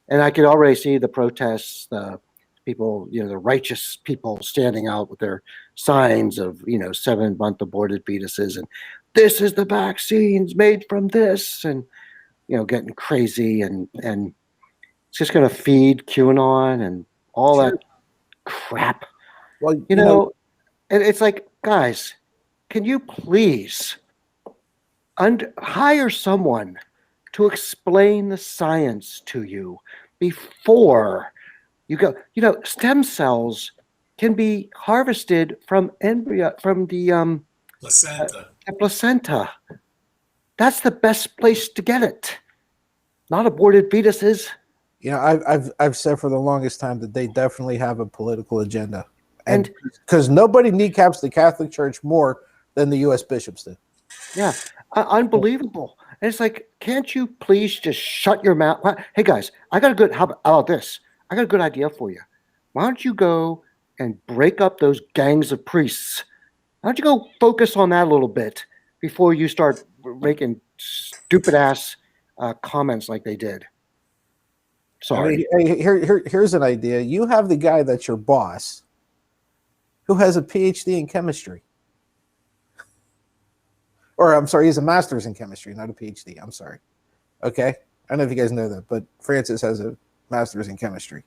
And I could already see the protests, the people, the righteous people standing out with their signs of, 7-month aborted fetuses. And this is the vaccines made from this. And, getting crazy. And it's just going to feed QAnon and all Sure. that crap. Well, And it's like, guys, can you please hire someone to explain the science to you before you go. Stem cells can be harvested from embryo from Placenta. the placenta. That's the best place to get it. Not aborted fetuses. I've said for the longest time that they definitely have a political agenda, and And because nobody kneecaps the Catholic Church more than the U.S. bishops do. yeah, unbelievable. And it's like, can't you please just shut your mouth? Hey guys, how about this? I got a good idea for you. Why don't you go and break up those gangs of priests? Why don't you go focus on that a little bit before you start making stupid ass comments like they did? Sorry. I mean, here's an idea. You have the guy that's your boss, who has a PhD in chemistry. Or I'm sorry, he's a master's in chemistry, not a PhD. I'm sorry. Okay, I don't know if you guys know that, but Francis has a master's in chemistry.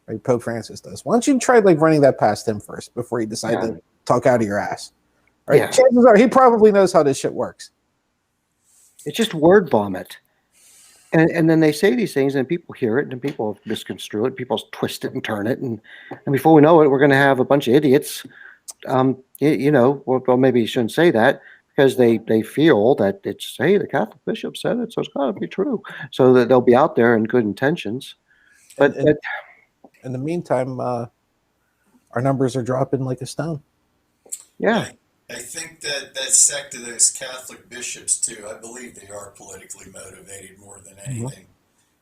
Right, Pope Francis does. Why don't you try running that past him first before you decide to talk out of your ass? Right? Yeah. Chances are he probably knows how this shit works. It's just word vomit. And then they say these things and people hear it and people misconstrue it, people twist it and turn it, and before we know it, we're going to have a bunch of idiots. Well, maybe you shouldn't say that, because they feel that it's, hey, the Catholic bishop said it, so it's got to be true. So that they'll be out there in good intentions. But in the meantime, our numbers are dropping like a stone. yeah, I think that sect of those Catholic bishops too, I believe they are politically motivated more than anything.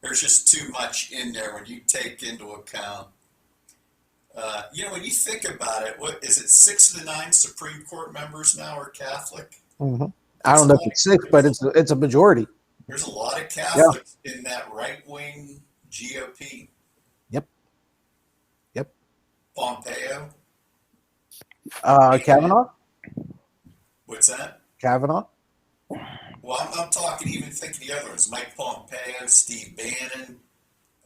There's just too much in there when you take into account, when you think about it, what is it, 6 of the 9 Supreme Court members now are Catholic? Mm-hmm. I don't know if it's 6, but it's a majority. There's a lot of Catholics in that right-wing GOP. Yep. Pompeo. Kavanaugh? What's that? Kavanaugh? Well, I'm talking, even thinking the other ones, Mike Pompeo, Steve Bannon,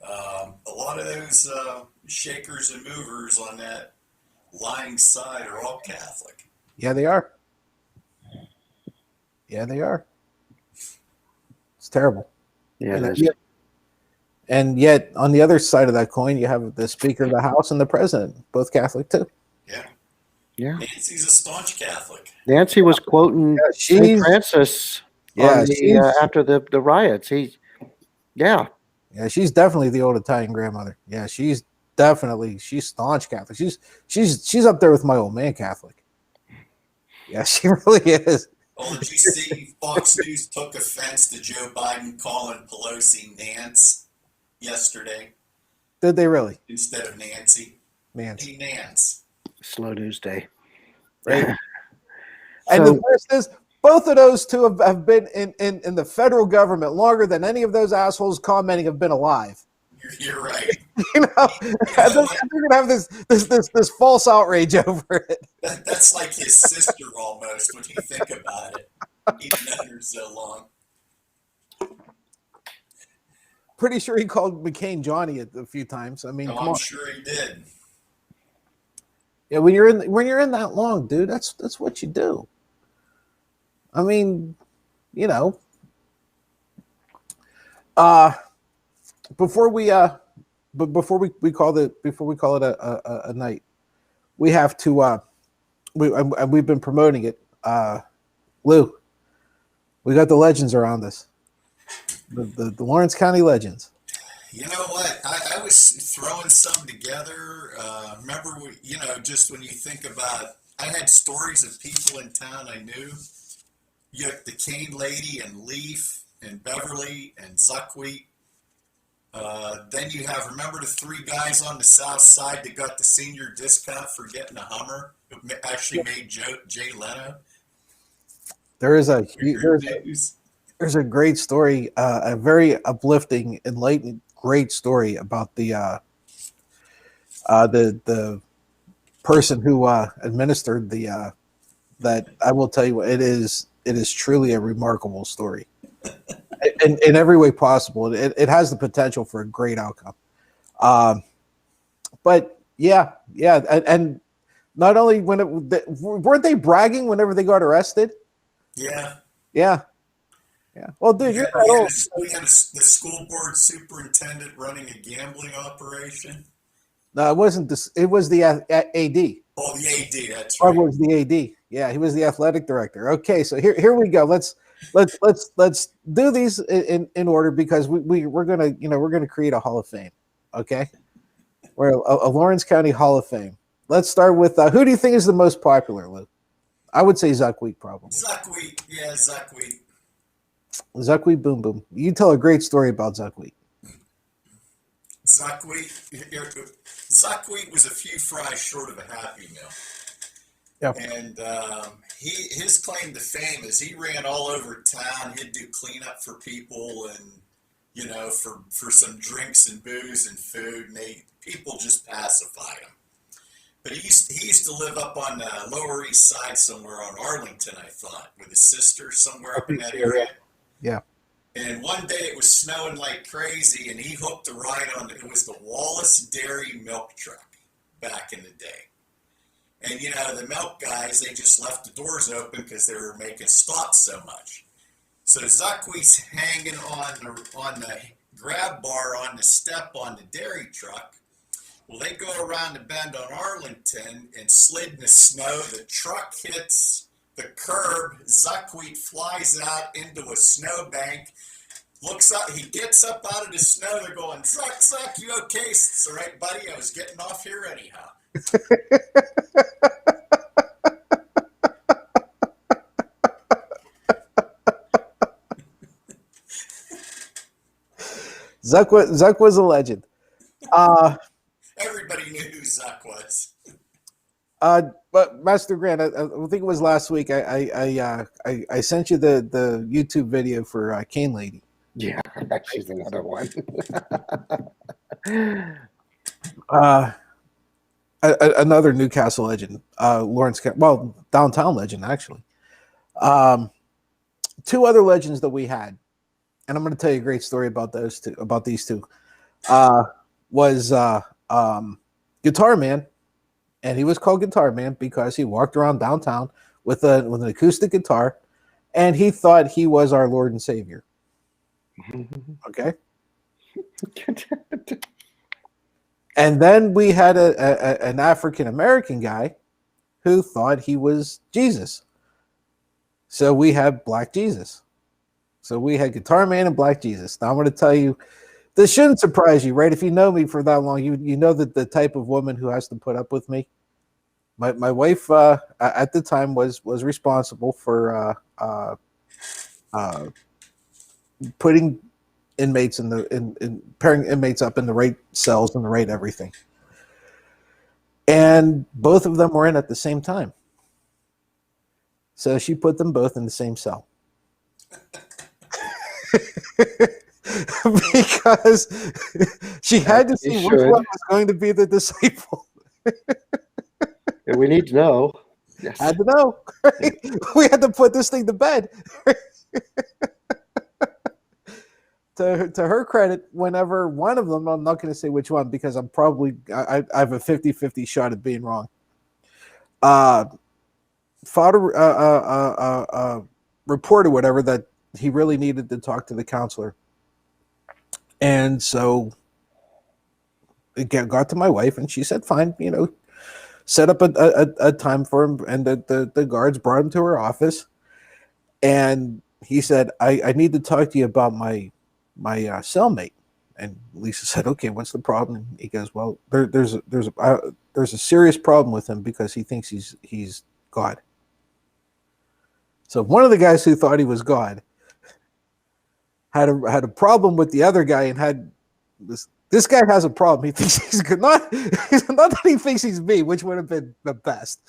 a lot of those shakers and movers on that lying side are all Catholic. Yeah, they are. Yeah, they are. It's terrible. yeah. And yet, on the other side of that coin, you have the Speaker of the House and the President, both Catholic too. Yeah. Nancy's a staunch Catholic. Nancy was quoting St. Francis after the riots. Yeah, she's definitely the old Italian grandmother. Yeah, she's staunch Catholic. She's up there with my old man Catholic. Yeah, she really is. Oh, did you see Fox News took offense to Joe Biden calling Pelosi Nance yesterday? Did they really? Instead of Nancy. Nance. Hey, Nance. Slow news day. Right. And the worst is, both of those two have been in the federal government longer than any of those assholes commenting have been alive. You're right. They're gonna have this false outrage over it. That's like his sister almost when you think about it. He's known her so long. Pretty sure he called McCain Johnny a few times. I mean, I'm sure he did. Yeah, when you're in that long, dude, that's what you do. I mean, you know, uh before we but before we call it a night, we have to we've been promoting it. Lou, we got the legends around us. The Lawrence County legends. You know what? I was throwing some together. Remember, just when you think about, I had stories of people in town I knew. You had the Cane Lady and Leaf and Beverly and Zuckwheat. Then you have, remember the three guys on the south side that got the senior discount for getting a Hummer? Who actually made Jay Leno. There is a Weird news. there's a great story, a very uplifting, enlightening, great story about the person who administered the that I will tell you it is truly a remarkable story in every way possible. It has the potential for a great outcome. But yeah, and not only weren't they bragging whenever they got arrested? Yeah. Yeah. Well, dude, you're that old. We had the school board superintendent running a gambling operation. No, it wasn't this. It was the AD. Oh, the AD. That's Or right. was the AD? Yeah, he was the athletic director. Okay, so here we go. Let's do these in order because we're gonna create a Hall of Fame. Okay, we're a Lawrence County Hall of Fame. Let's start with who do you think is the most popular, Lou? I would say Zuckwheat probably. Zuckwheat. Yeah, Zuckwheat. Zuckwheat Boom Boom. You tell a great story about Zuckwheat. Zuckwheat was a few fries short of a Happy Meal. Yep. And his claim to fame is he ran all over town. He'd do cleanup for people and, for some drinks and booze and food. And people just pacified him. But he used to live up on the Lower East Side somewhere on Arlington, I thought, with his sister somewhere up in that area. Yeah. And one day it was snowing like crazy, and he hooked a ride on it. It was the Wallace Dairy milk truck back in the day. And, the milk guys, they just left the doors open because they were making stops so much. So Zuckwheat's hanging on the grab bar on the step on the dairy truck. Well, they go around the bend on Arlington and slid in the snow. The truck hits the curb. Zuckwheat flies out into a snowbank. Looks up, he gets up out of the snow. They're going, Zuck, you okay? It's all right, buddy. I was getting off here anyhow. Zuck was a legend. Everybody knew who Zuck was. But Master Grant, I think it was last week. I sent you the YouTube video for Cane Lady. Yeah, she's another one. Another Newcastle legend, Lawrence. Well, downtown legend actually. Two other legends that we had, and I'm going to tell you a great story about those two. About these two, was Guitar Man. And he was called Guitar Man because he walked around downtown with an acoustic guitar, and he thought he was our Lord and Savior. Okay. And then we had an African American guy who thought he was Jesus. So we had Black Jesus. So we had Guitar Man and Black Jesus. Now I'm going to tell you, this shouldn't surprise you, right? If you know me for that long, you know that the type of woman who has to put up with me. My wife at the time was responsible for putting inmates in pairing inmates up in the right cells and the right everything. And both of them were in at the same time. So she put them both in the same cell. Because she had to see which one was going to be the disciple. We need to know. Yes. Had to know. Right? We had to put this thing to bed. To her credit, whenever one of them, I'm not going to say which one because I have a 50-50 shot at being wrong. uh, filed a report or whatever that he really needed to talk to the counselor. And so it got to my wife, and she said, fine, set up a time for him. And the guards brought him to her office. And he said, I need to talk to you about my cellmate. And Lisa said, okay, what's the problem? He goes, well, there's a serious problem with him because he thinks he's God. So one of the guys who thought he was God had a problem with the other guy, and had this guy has a problem. He thinks he's good. Not that he thinks he's me, which would have been the best.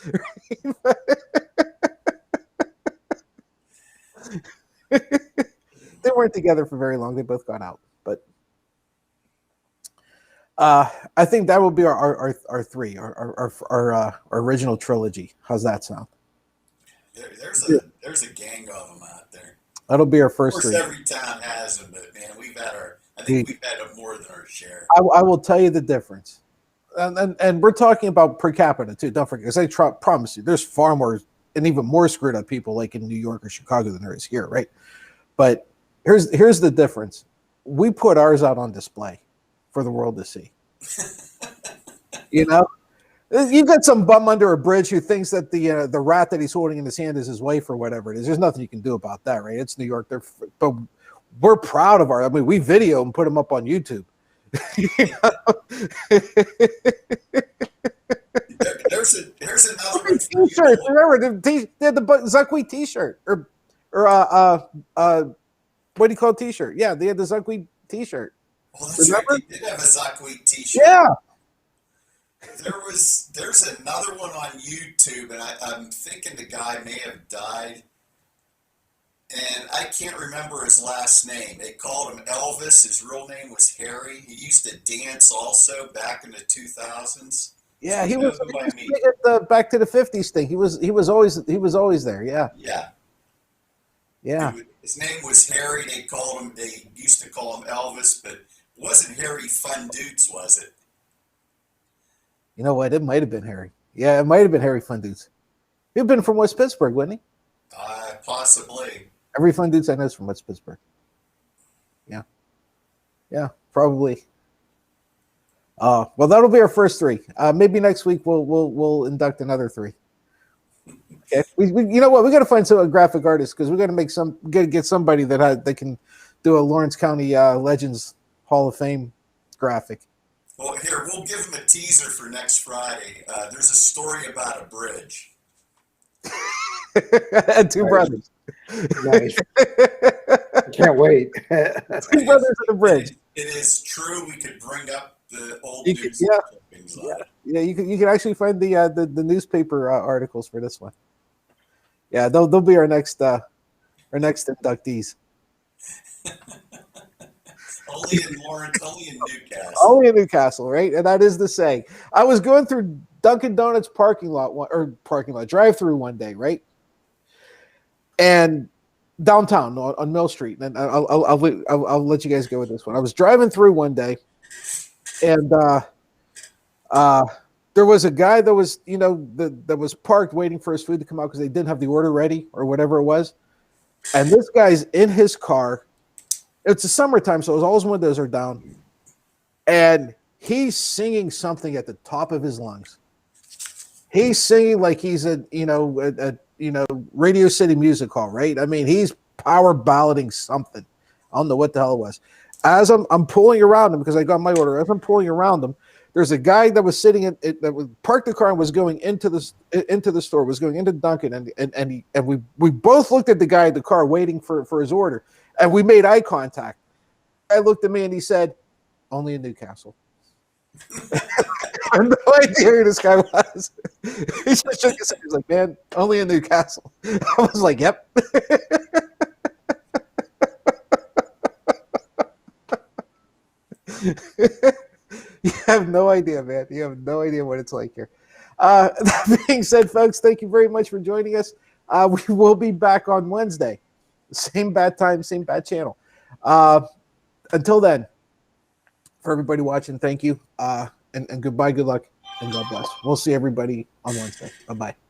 They weren't together for very long. They both got out. But I think that will be our three, our original trilogy. How's that sound? There's a gang of them out there. That'll be our Of first course, three. every town has them, but man, I think we've had more than our share. I will tell you the difference. And we're talking about per capita too. Don't forget, because I promise you, there's far more and even more screwed up people like in New York or Chicago than there is here, right? But here's the difference. We put ours out on display for the world to see. You've got some bum under a bridge who thinks that the rat that he's holding in his hand is his wife or whatever it is. There's nothing you can do about that, right? It's New York. But we're proud of we video and put them up on YouTube. There's another one. T-shirt. Remember they had the Zuckweed T-shirt or what do you call T-shirt? Yeah, they had the Zuckweed T-shirt. Well, that's right. They did have a Zuckweed T-shirt. Yeah. There's another one on YouTube, and I'm thinking the guy may have died, and I can't remember his last name. They called him Elvis. His real name was Harry. He used to dance also back in the 2000s. Yeah, So he you know was who I mean. at the Back to the 50s thing. He was always there. Yeah. Yeah. His name was Harry. They used to call him Elvis, but it wasn't Harry Fun Dukes, was it? You know what? It might have been Harry. Yeah, it might have been Harry Fun Dudes. He'd been from West Pittsburgh, wouldn't he? Possibly. Every Fun Dudes I know is from West Pittsburgh. Yeah, probably. Well, that'll be our first three. Maybe next week we'll induct another three. Okay. We you know what? We got to find some graphic artists because we got to get somebody that can do a Lawrence County Legends Hall of Fame graphic. Well, here, we'll give them a teaser for next Friday. There's a story about a bridge. And two brothers. Nice. Can't wait. Two brothers on the bridge. It is true. We could bring up the old You news could- clippings on it. Yeah, you can actually find the newspaper articles for this one. Yeah, they'll be our next inductees. Only in Lawrence, only in Newcastle. Only in Newcastle, right? And that is the saying. I was going through Dunkin' Donuts drive-through one day, right? And downtown on Mill Street, and I'll let you guys go with this one. I was driving through one day, and there was a guy that was that was parked waiting for his food to come out because they didn't have the order ready or whatever it was. And this guy's in his car. It's the summertime, so all his windows are down, and he's singing something at the top of his lungs. He's singing like he's a Radio City Music Hall, right? I mean, he's power ballading something. I don't know what the hell it was. As I'm pulling around him because I got my order. As I'm pulling around him, there's a guy that was sitting that was parked the car and was going into the store, was going into Dunkin', and we both looked at the guy in the car waiting for his order, and we made eye contact. I looked at me and he said, "Only in Newcastle." I have no idea who this guy was. He just shook his head. He was like, "Man, only in Newcastle." I was like, "Yep." You have no idea, man. You have no idea what it's like here. That being said, folks, thank you very much for joining us. We will be back on Wednesday. Same bad time, same bad channel. Until then, for everybody watching, thank you. And goodbye. Good luck. and God bless. We'll see everybody on Wednesday. Bye bye.